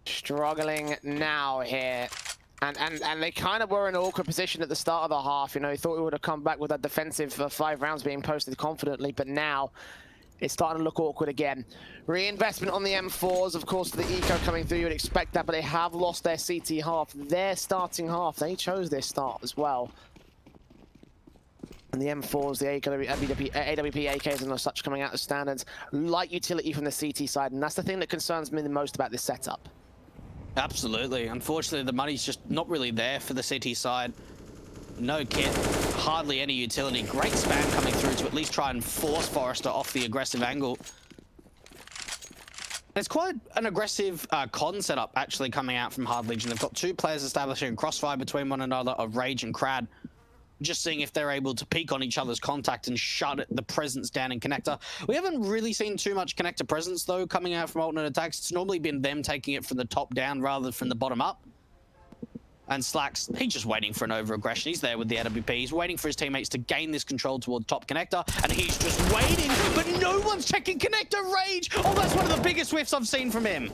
struggling now here. And they kind of were in an awkward position at the start of the half. You know, he thought we would have come back with that defensive 5 rounds being posted confidently, but now it's starting to look awkward again. Reinvestment on the M4s, of course, the eco coming through, you would expect that, but they have lost their CT half, their starting half. They chose their start as well. And the M4s, the AWP AKs and such coming out as standards, light utility from the CT side, and that's the thing that concerns me the most about this setup. Absolutely. Unfortunately, the money's just not really there for the CT side. No kit, hardly any utility. Great spam coming through to at least try and force Forrester off the aggressive angle. It's quite an aggressive con setup actually coming out from Hard Legion. They've got 2 players establishing a crossfire between one another of Rage and Krad. Just seeing if they're able to peek on each other's contact and shut the presence down in connector. We haven't really seen too much connector presence though coming out from alternate attacks. It's normally been them taking it from the top down rather than from the bottom up. And Slacks, he's just waiting for an over-aggression. He's there with the AWP. He's waiting for his teammates to gain this control toward top connector, and he's just waiting, but no one's checking connector. Rage! Oh, that's one of the biggest whiffs I've seen from him.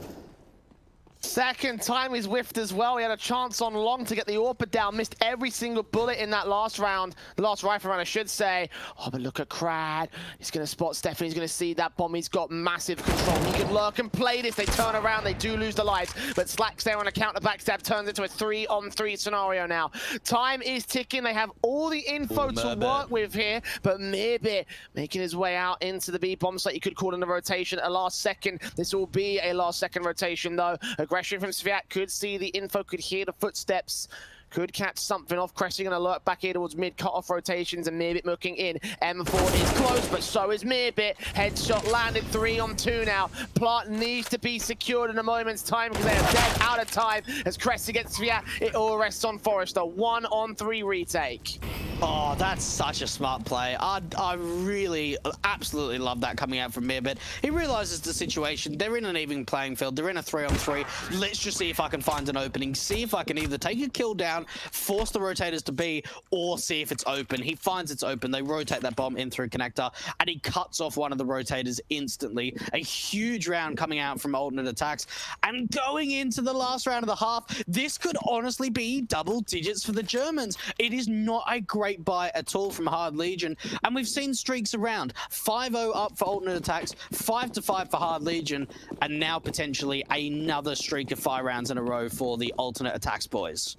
Second time he's whiffed as well. He had a chance on long to get the AWPer down. Missed every single bullet in that last round. The last rifle round, I should say. Oh, but look at Krad. He's going to spot Stefan. He's going to see that bomb. He's got massive control. He can lurk and play this. They turn around. They do lose the lives. But Slacks there on a counter backstab turns into a 3-on-3 scenario now. Time is ticking. They have all the info to work with here. But Mirbit making his way out into the B bomb site. You could call in a rotation at last second. This will be a last second rotation though. Aggression from Sviat, could see the info, could hear the footsteps. Could catch something off. Cressy gonna lurk back here towards mid, cut off rotations, and Mearbit looking in. M4 is close, but so is Mearbit. Headshot landed, 3 on 2 now. Plant needs to be secured in a moment's time because they are dead out of time. As Cressy gets Fiat, it all rests on Forrester. 1 on 3 retake. Oh, that's such a smart play. I really, absolutely love that coming out from Mearbit. He realizes the situation. They're in an even playing field. They're in a 3 on 3. Let's just see if I can find an opening. See if I can either take a kill down, force the rotators to B, or see if it's open. He finds it's open. They rotate that bomb in through connector, and he cuts off one of the rotators instantly. A huge round coming out from alternate attacks. And going into the last round of the half, this could honestly be double digits for the Germans. It is not a great buy at all from Hard Legion, and we've seen streaks around. 5-0 up for alternate attacks, 5-5 for Hard Legion, and now potentially another streak of 5 rounds in a row for the alternate attacks boys.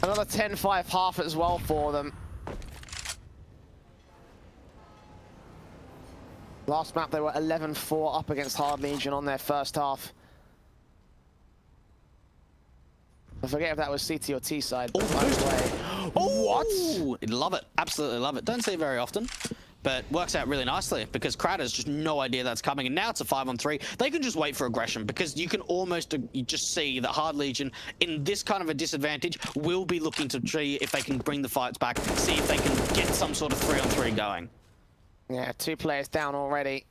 Another 10-5 half as well for them. Last map they were 11-4 up against Hard Legion on their first half. I forget if that was CT or T side. But what? Love it. Absolutely love it. Don't see it very often, but works out really nicely because Kratos just no idea that's coming. And now it's a 5 on 3. They can just wait for aggression because you can almost just see that Hard Legion in this kind of a disadvantage will be looking to see if they can bring the fights back, see if they can get some sort of 3 on 3 going. Yeah, 2 players down already.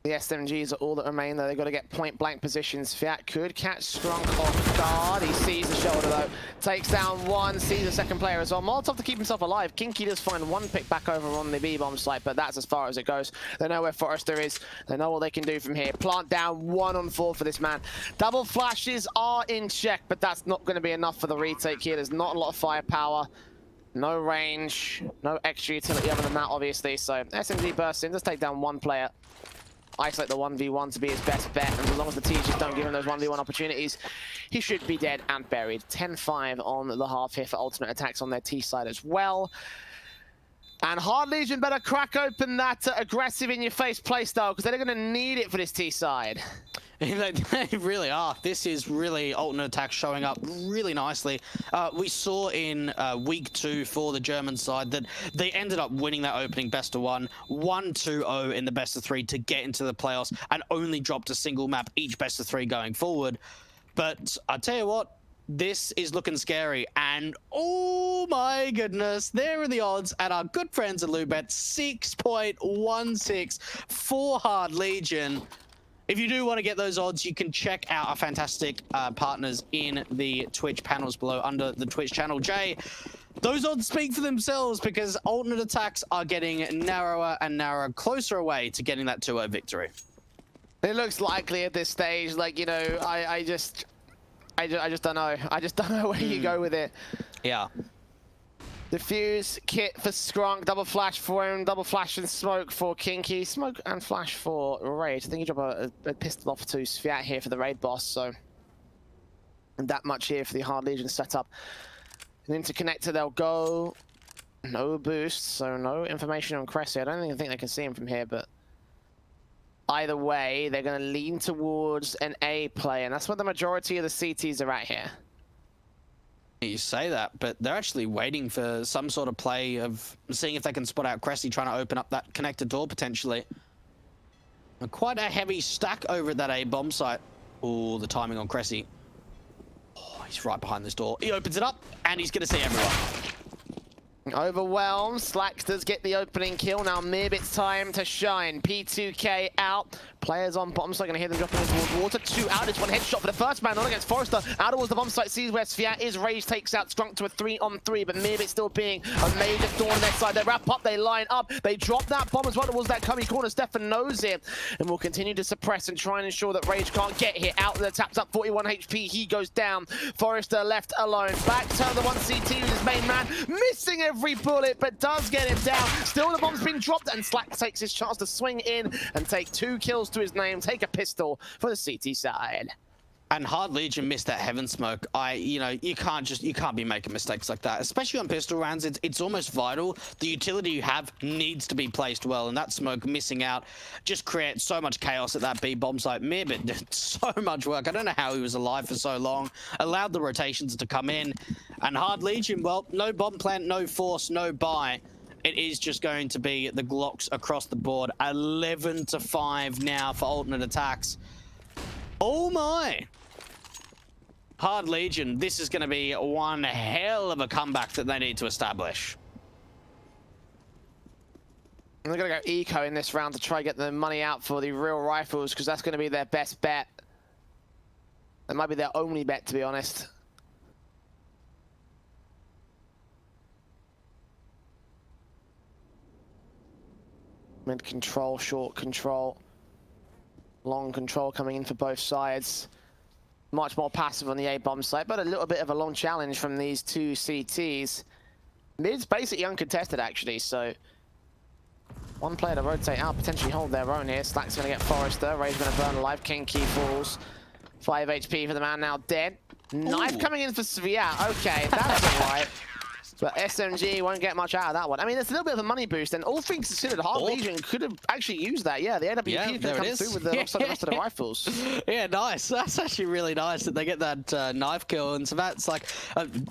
The SMGs are all that remain, though. They've got to get point-blank positions. Fiat could catch Strunk off guard. He sees the shoulder, though. Takes down 1, sees the second player as well. Molotov to keep himself alive. Kinky does find 1 pick back over on the B-bomb site, but that's as far as it goes. They know where Forrester is. They know what they can do from here. Plant down 1 on 4 for this man. Double flashes are in check, but that's not going to be enough for the retake here. There's not a lot of firepower. No range. No extra utility other than that, obviously. So SMG bursts in. Just take down 1 player. Isolate the 1v1 to be his best bet, and as long as the T's just don't give him those 1v1 opportunities, he should be dead and buried. 10-5 on the half here for alternate attacks on their T side as well. And Hard Legion better crack open that aggressive in-your-face playstyle, because they're going to need it for this T side. They really are. This is really alternate attack showing up really nicely. We saw in week 2 for the German side that they ended up winning that opening best of 1, 1-2-0 in the best of 3 to get into the playoffs, and only dropped a single map each best of 3 going forward. But I tell you what, this is looking scary, and oh my goodness, there are the odds at our good friends at Lubet, 6.16 for Hard Legion. If you do want to get those odds, you can check out our fantastic partners in the Twitch panels below under the Twitch channel. Jay, those odds speak for themselves because alternate attacks are getting narrower and narrower, closer away to getting that 2-0 victory. It looks likely at this stage. Like, you know, I just don't know. I just don't know where you go with it. Yeah. Diffuse kit for Skrunk, double flash for him, double flash and smoke for Kinky, smoke and flash for Raid. I think he dropped a pistol off to Sviat here for the Raid boss, so and that much here for the Hard Legion setup. And interconnector, they'll go. No boost, so no information on Cressy. I don't even think they can see him from here, but either way, they're going to lean towards an A play, and that's what the majority of the CTs are at here. You say that, but they're actually waiting for some sort of play of seeing if they can spot out Cressy trying to open up that connector door potentially. Quite a heavy stack over at that A bomb site. Oh, the timing on Cressy. Oh, he's right behind this door. He opens it up, and he's going to see everyone. Overwhelmed, Slacks does get the opening kill. Now Mearbit's time to shine. P2K out. Players on bottom, so I'm going to hear them dropping into water. 2 out. It's 1 headshot for the first man, not against Forrester. Out towards the bomb site, sees where Sviat is. Rage takes out Strunk to a 3-on-3, but Mearbit still being a major thorn on their side. They wrap up, they line up, they drop that bomb as well towards that coming corner. Stefan knows it, and will continue to suppress and try and ensure that Rage can't get here. Out there, taps up 41 HP, he goes down. Forrester left alone. Back to the 1CT with his main man, missing every bullet, but does get him down. Still the bomb's been dropped, and Slack takes his chance to swing in and take 2 kills to his name, take a pistol for the CT side. And Hard Legion missed that Heaven Smoke. You know, you can't be making mistakes like that, especially on pistol rounds. It's almost vital. The utility you have needs to be placed well, and that smoke missing out just creates so much chaos at that B bomb site. Mirbit did so much work. I don't know how he was alive for so long. Allowed the rotations to come in, and Hard Legion, well, no bomb plant, no force, no buy. It is just going to be the Glocks across the board. 11-5 now for alternate attacks. Oh my! Hard Legion, this is going to be one hell of a comeback that they need to establish. They're going to go eco in this round to try and get the money out for the real rifles, because that's going to be their best bet. That might be their only bet, to be honest. Mid control, short control, long control coming in for both sides. Much more passive on the A-bomb side, but a little bit of a long challenge from these two CTs. Mid's basically uncontested, actually, so one player to rotate out, potentially hold their own here. Slack's going to get Forrester. Ray's going to burn alive. King Key falls. 5 HP for the man now dead. Knife Ooh. coming in for Sviat. Okay, that's all right. But SMG won't get much out of that one. I mean, it's a little bit of a money boost, and all things considered, Hard Legion could have actually used that. Yeah, the AWP could come through with the rest of the rifles. Yeah, nice. That's actually really nice that they get that knife kill, and so that's like,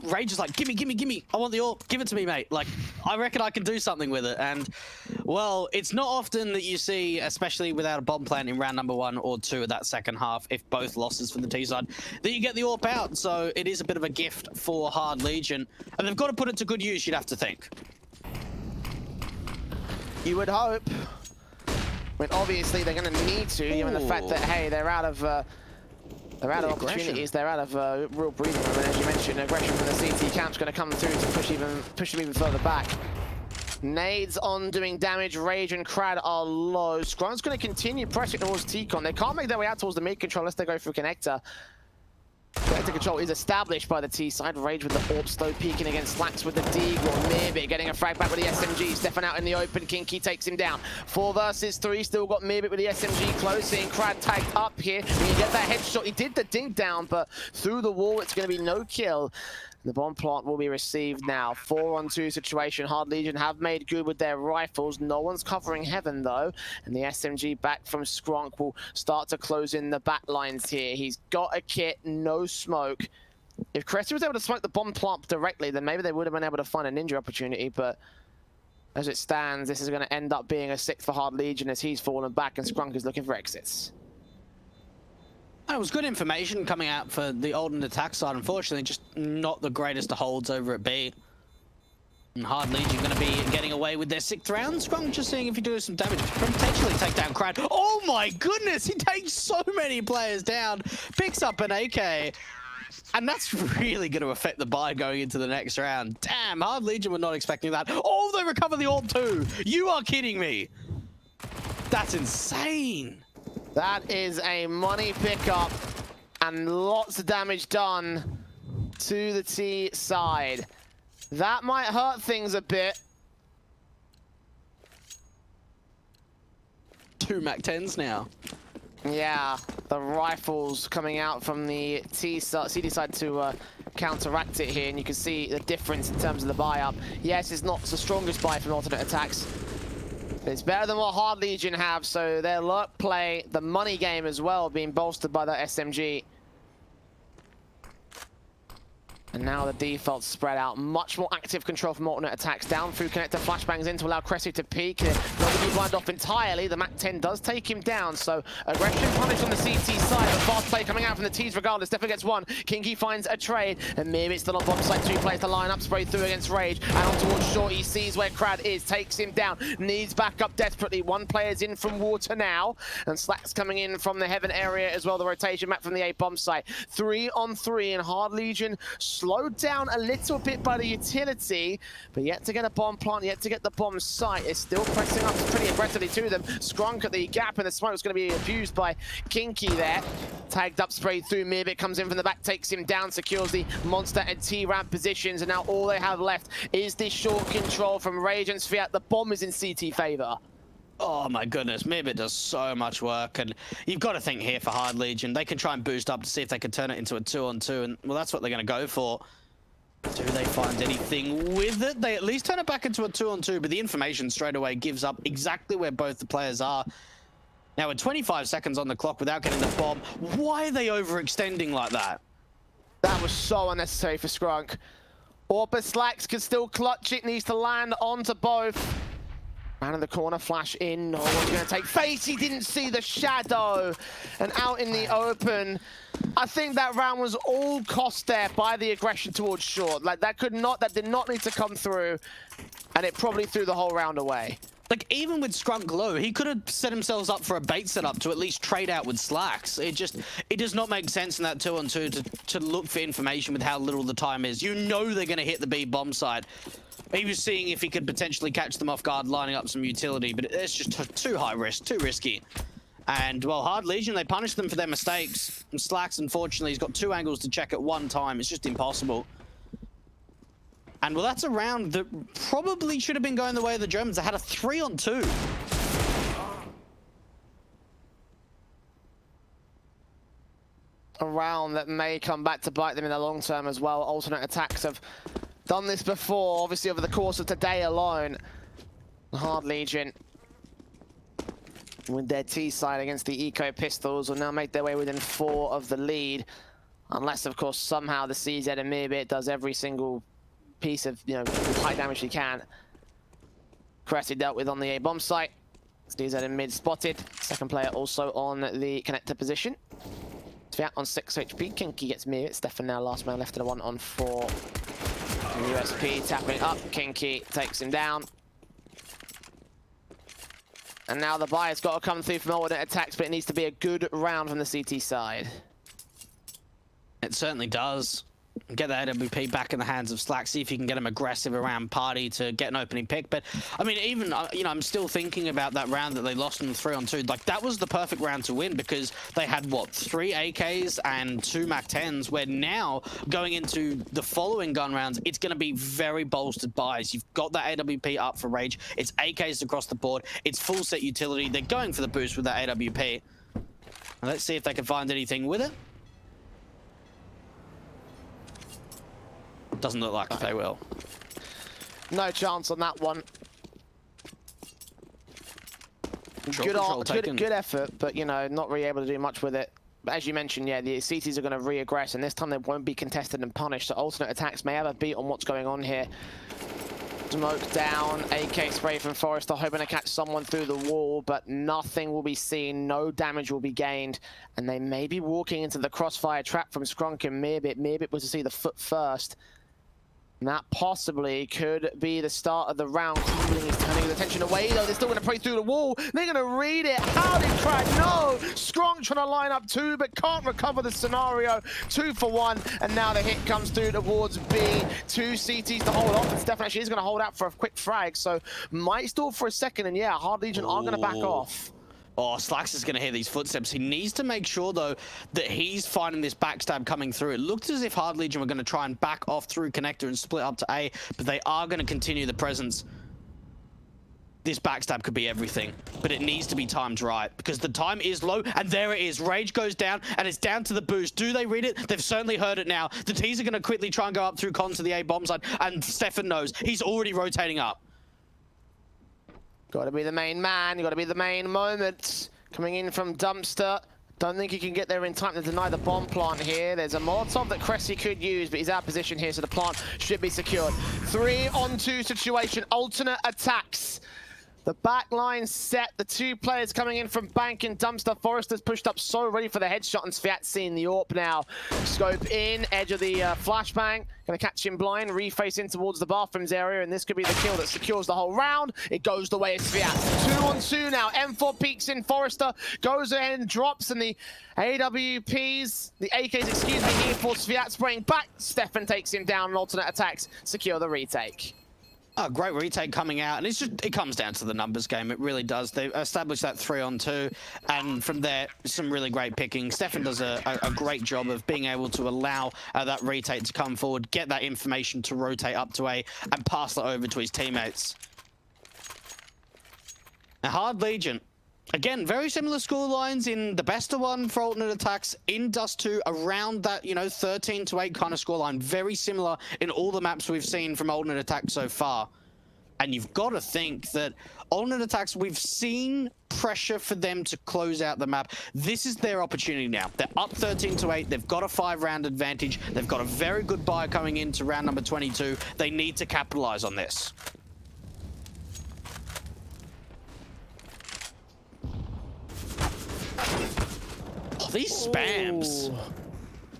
Rage is like, gimme, I want the AWP, give it to me, mate. Like, I reckon I can do something with it, and, well, it's not often that you see, especially without a bomb plant in round number 1 or 2 of that second half, if both losses for the T side, that you get the AWP out, so it is a bit of a gift for Hard Legion, and they've got to put it to good use, you'd have to think. You would hope. I mean, obviously they're going to need to, given the fact that, hey, they're out of opportunities, they're out of real breathing room, and as you mentioned, aggression from the CT camp's going to come through to push them even further back. Nades on doing damage. Rage and Crad are low. Scrum's going to continue pressing towards T-Con. They can't make their way out towards the mid control unless they go through Connector. Connector control is established by the T side. Rage with the AWP, slow peeking against Slacks with the Deagle. Mirbit getting a frag back with the SMG. Stepping out in the open. Kinky takes him down. 4 versus 3. Still got Mirbit with the SMG close in. Crad tagged up here. He get that headshot. He did the dink down, but through the wall, it's going to be no kill. The bomb plant will be received now. 4-on-2 situation. Hard Legion have made good with their rifles. No one's covering Heaven, though. And the SMG back from Skrunk will start to close in the back lines here. He's got a kit, no smoke. If Cressy was able to smoke the bomb plant directly, then maybe they would have been able to find a ninja opportunity. But as it stands, this is going to end up being a 6th for Hard Legion as he's fallen back and Skrunk is looking for exits. It was good information coming out for the Olden attack side. Unfortunately, just not the greatest of holds over at B. And Hard Legion going to be getting away with their 6th round. Scrum just seeing if he does some damage. Potentially take down Crad. Oh my goodness, he takes so many players down. Picks up an AK. And that's really going to affect the buy going into the next round. Damn, Hard Legion were not expecting that. Oh, they recover the AWP too. You are kidding me. That's insane. That is a money pickup and lots of damage done to the T side. That might hurt things a bit. 2 MAC-10s now. Yeah, the rifles coming out from the CD side to counteract it here, and you can see the difference in terms of the buy up. Yes, it's not the strongest buy from alternate attacks. It's better than what Hard Legion have, so their luck play, the money game as well, being bolstered by that SMG. And now the default's spread out. Much more active control from alternate attacks. Down through connector, flashbangs in to allow Cressy to peek. Not to be blind off entirely. The MAC-10 does take him down, so aggression punished on the CT side. But fast play coming out from the T's regardless. Definitely gets one. Kinky finds a trade. And Mirbit still on bomb site. 2 players to line up. Spray through against Rage. And on towards Short. He sees where Crad is. Takes him down. Needs backup desperately. 1 player's in from water now. And Slack's coming in from the Heaven area as well. The rotation map from the A-bomb site. 3-on-3 and Hard Legion slowed down a little bit by the utility, but yet to get a bomb plant, yet to get the bomb site. Is still pressing up pretty aggressively to them. Skrunk at the gap, and the smoke is going to be abused by Kinky there. Tagged up, sprayed through. Mirbit comes in from the back, takes him down, secures the monster and T-ramp positions, and now all they have left is this short control from Rage and Sviat. The bomb is in CT favor. Oh my goodness, Mibit does so much work, and you've got to think here for Hard Legion, they can try and boost up to see if they can turn it into a 2-on-2, and well, that's what they're going to go for. Do they find anything with it? They at least turn it back into a 2-on-2, but the information straight away gives up exactly where both the players are. Now, with 25 seconds on the clock without getting the bomb, why are they overextending like that? That was so unnecessary for Skrunk. Orpa Slacks can still clutch it, needs to land onto both. Round in the corner, flash in. No one's going to take face. He didn't see the shadow. And out in the open. I think that round was all cost there by the aggression towards short. Like, that did not need to come through. And it probably threw the whole round away. Like, even with Skrunk low, he could have set himself up for a bait setup to at least trade out with Slacks. It does not make sense in that 2-on-2 to look for information with how little the time is. You know they're going to hit the B bomb side. He was seeing if he could potentially catch them off guard, lining up some utility, but it's just too high risk, too risky. And, well, Hard Legion, they punish them for their mistakes. And Slacks, unfortunately, he's got 2 angles to check at one time. It's just impossible. And, well, that's a round that probably should have been going the way of the Germans. They had a 3-on-2. A round that may come back to bite them in the long term as well. Alternate attacks have done this before, obviously over the course of today alone. Hard Legion, with their T side against the Eco Pistols, will now make their way within 4 of the lead. Unless, of course, somehow the CZ and Mirbit does every single piece of, high damage he can. Cressy dealt with on the A bomb site. CZ in mid spotted. Second player also on the connector position. Sviat on 6 HP. Kinky gets Mirbit. Stefan now last man left in a 1-on-4. USP tapping up. Kinky takes him down. And now the buyer's got to come through from alternate attacks, but it needs to be a good round from the CT side. It certainly does. Get the AWP back in the hands of Slack, see if you can get him aggressive around party to get an opening pick. But, I mean, even, I'm still thinking about that round that they lost in the 3-on-2. Like, that was the perfect round to win because they had, what, 3 AKs and 2 MAC-10s, where now, going into the following gun rounds, it's going to be very bolstered buys. You've got that AWP up for Rage. It's AKs across the board. It's full set utility. They're going for the boost with that AWP. And let's see if they can find anything with it. Doesn't look like they will. No chance on that one. Good effort, but, not really able to do much with it. But as you mentioned, yeah, the CTs are going to re-aggress, and this time they won't be contested and punished. So alternate attacks may have a beat on what's going on here. Smoke down, AK spray from Forrester, hoping to catch someone through the wall, but nothing will be seen, no damage will be gained, and they may be walking into the crossfire trap from Skrunk and Mirbit. Mirbit was to see the foot first. And that possibly could be the start of the round. He's turning his attention away, though. They're still going to pray through the wall. They're going to read it. How did Crack? No! Skrunk trying to line up 2, but can't recover the scenario. 2 for 1, and now the hit comes through towards B. 2 CTs to hold off, and Stefan actually is going to hold out for a quick frag, so might stall for a second, and yeah, Hard Legion are going to back off. Oh, Slacks is going to hear these footsteps. He needs to make sure, though, that he's finding this backstab coming through. It looked as if Hard Legion were going to try and back off through connector and split up to A, but they are going to continue the presence. This backstab could be everything, but it needs to be timed right because the time is low, and there it is. Rage goes down, and it's down to the boost. Do they read it? They've certainly heard it now. The T's are going to quickly try and go up through con to the A bomb side, and Stefan knows. He's already rotating up. Got to be the main man. You got to be the main moment. Coming in from Dumpster. Don't think he can get there in time to deny the bomb plant here. There's a Molotov that Cressy could use, but he's out of position here, so the plant should be secured. 3-on-2 situation. Alternate attacks. The back line set. The 2 players coming in from Bank and Dumpster. Forrester's pushed up so ready for the headshot, and Sviat seeing the AWP now. Scope in, edge of the flashbang. Gonna catch him blind, reface in towards the bathrooms area, and this could be the kill that secures the whole round. It goes the way of Sviat. 2-on-2 now. M4 peeks in. Forrester goes ahead and drops, and the AWPs, the AKs, excuse me, here for Sviat spraying back. Stefan takes him down, and alternate attacks secure the retake. Oh, great retake coming out, and it comes down to the numbers game. It really does. They established that 3-on-2, and from there, some really great picking. Stefan does a great job of being able to allow that retake to come forward, get that information to rotate up to A, and pass that over to his teammates. A Hard Legion. Again, very similar score lines in the best of one for alternate attacks, in Dust 2, around that, 13-8 kind of score line. Very similar in all the maps we've seen from alternate attacks so far. And you've got to think that alternate attacks, we've seen pressure for them to close out the map. This is their opportunity now. They're up 13-8. They've got a 5-round advantage. They've got a very good buy coming into round number 22. They need to capitalize on this. Oh, these spams. Ooh.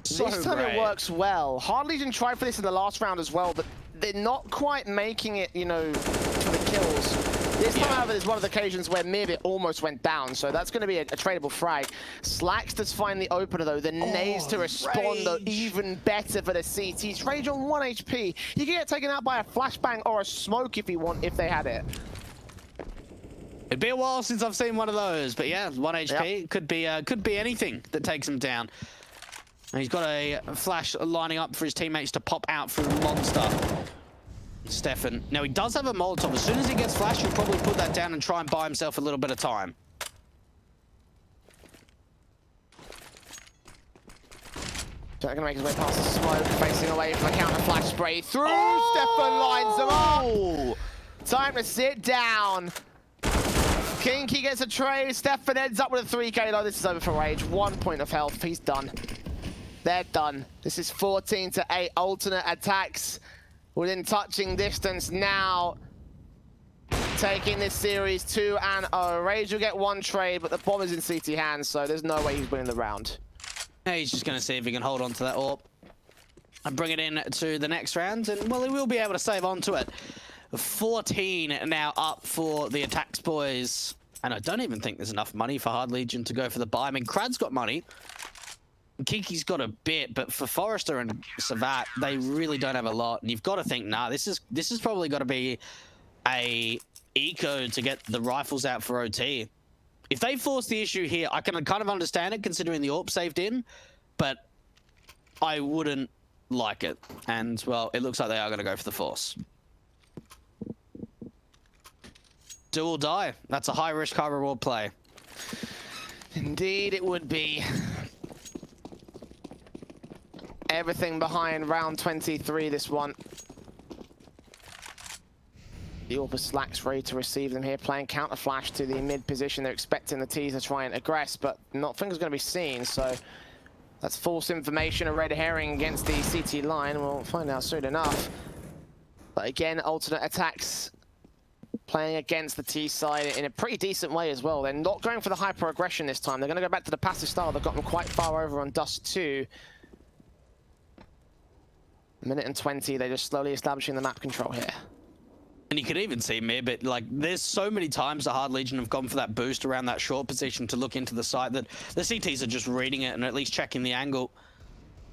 So this time great. it works well. Hard Legion tried for this in the last round as well, but they're not quite making it, for the kills. This time, however, is one of the occasions where Mirbit almost went down, so that's going to be a tradable frag. Slacks does find the opener, though. The nades to respond, though, even better for the CTs. Rage on 1 HP. You can get taken out by a flashbang or a smoke if you want, if they had it. It'd be a while since I've seen one of those, but yeah, 1 HP. Yep. Could be anything that takes him down. And he's got a flash lining up for his teammates to pop out through Monster. Stefan. Now, he does have a Molotov. As soon as he gets flashed, he'll probably put that down and try and buy himself a little bit of time. So they're going to make his way past the smoke, facing away from the counter flash spray through. Stefan lines him up. Time to sit down. Kinky gets a trade. Stefan ends up with a 3k though. This is over for Rage. 1 point of health. He's done. They're done. This is 14-8 alternate attacks within touching distance now. Taking this series 2-0. Rage will get 1 trade, but the bomb is in CT hands, so there's no way he's winning the round. He's just going to see if he can hold on to that AWP and bring it in to the next round, and well, he will be able to save on to it. 14 now up for the ATTAX boys. And I don't even think there's enough money for Hard Legion to go for the buy. I mean, Krad's got money. Kiki's got a bit, but for Forrester and Savat, they really don't have a lot. And you've got to think, nah, this is probably got to be a eco to get the rifles out for OT. If they force the issue here, I can kind of understand it, considering the AWP saved in, but I wouldn't like it. And, well, it looks like they are going to go for the force. Do or die. That's a high risk, high reward play. Indeed, it would be. Everything behind round 23, this one. The AWP Slacks ready to receive them here, playing counter flash to the mid position. They're expecting the T's to try and aggress, but nothing's going to be seen, so that's false information, a red herring against the CT line. We'll find out soon enough. But again, alternate attacks playing against the T side in a pretty decent way as well. They're not going for the hyper aggression this time. They're going to go back to the passive style. They've got them quite far over on Dust 2. 1:20, they're just slowly establishing the map control here. And you could even see Mirbit, like, there's so many times the Hard Legion have gone for that boost around that short position to look into the site that the CTs are just reading it and at least checking the angle.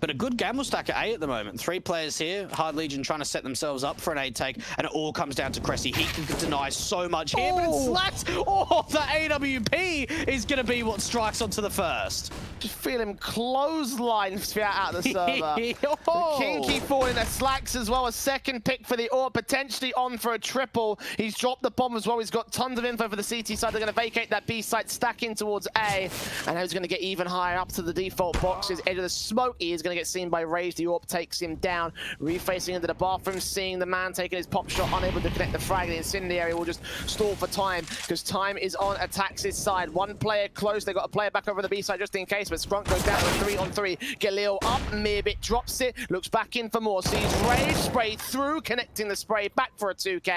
But a good gamble stack at A at the moment. 3 players here. Hard Legion trying to set themselves up for an A take, and it all comes down to Cressy. He can deny so much here, but it's Slacks. Oh, the AWP is going to be what strikes onto the first. Just feel him clothesline out of the server. Oh. Kinky falling a Slacks as well. A second pick for the AWP, potentially on for a triple. He's dropped the bomb as well. He's got tons of info for the CT side. They're going to vacate that B site, stacking towards A. And he's going to get even higher up to the default boxes. Edge of the smoke, he is going to get seen by Rage. The AWP takes him down, refacing into the bathroom, seeing the man taking his pop shot, unable to connect the frag. The incendiary will just stall for time, because time is on ATTAX' side. 1 player close. They got a player back over the B side just in case, but Scrunk goes down to a 3-on-3. Galil up, Mirbit drops it, looks back in for more, sees Rage spray through, connecting the spray back for a 2k,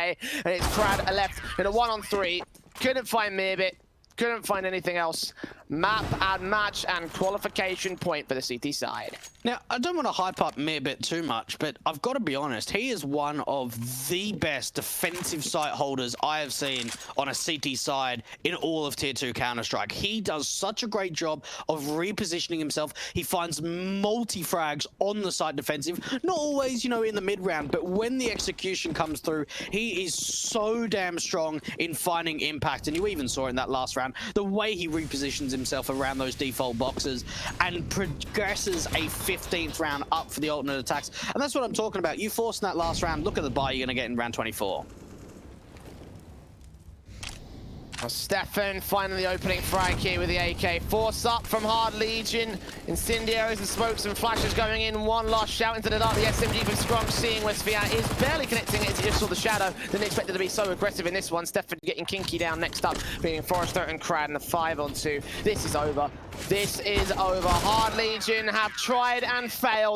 and it's Krad left in a 1-on-3. Couldn't find Mirbit, couldn't find anything else. Map and match and qualification point for the CT side. Now, I don't want to hype up Mirbit too much, but I've got to be honest, he is one of the best defensive site holders I have seen on a CT side in all of Tier 2 Counter-Strike. He does such a great job of repositioning himself. He finds multi-frags on the site defensive, not always, in the mid-round, but when the execution comes through, he is so damn strong in finding impact. And you even saw in that last round, the way he repositions himself around those default boxes and progresses a 15th round up for the alternate attacks. And that's what I'm talking about. You force in that last round, look at the buy you're going to get in round 24. Well, Stefan finally opening frag here with the AK. Force up from Hard Legion. Incendiaries and smokes and flashes going in. One last shout into the dark. The SMG from Scrum, seeing where Sviat is barely connecting it as he just saw the shadow. Didn't expect it to be so aggressive in this one. Stefan getting kinky down next up, being Forrester and Crad in the 5-on-2. This is over. This is over. Hard Legion have tried and failed.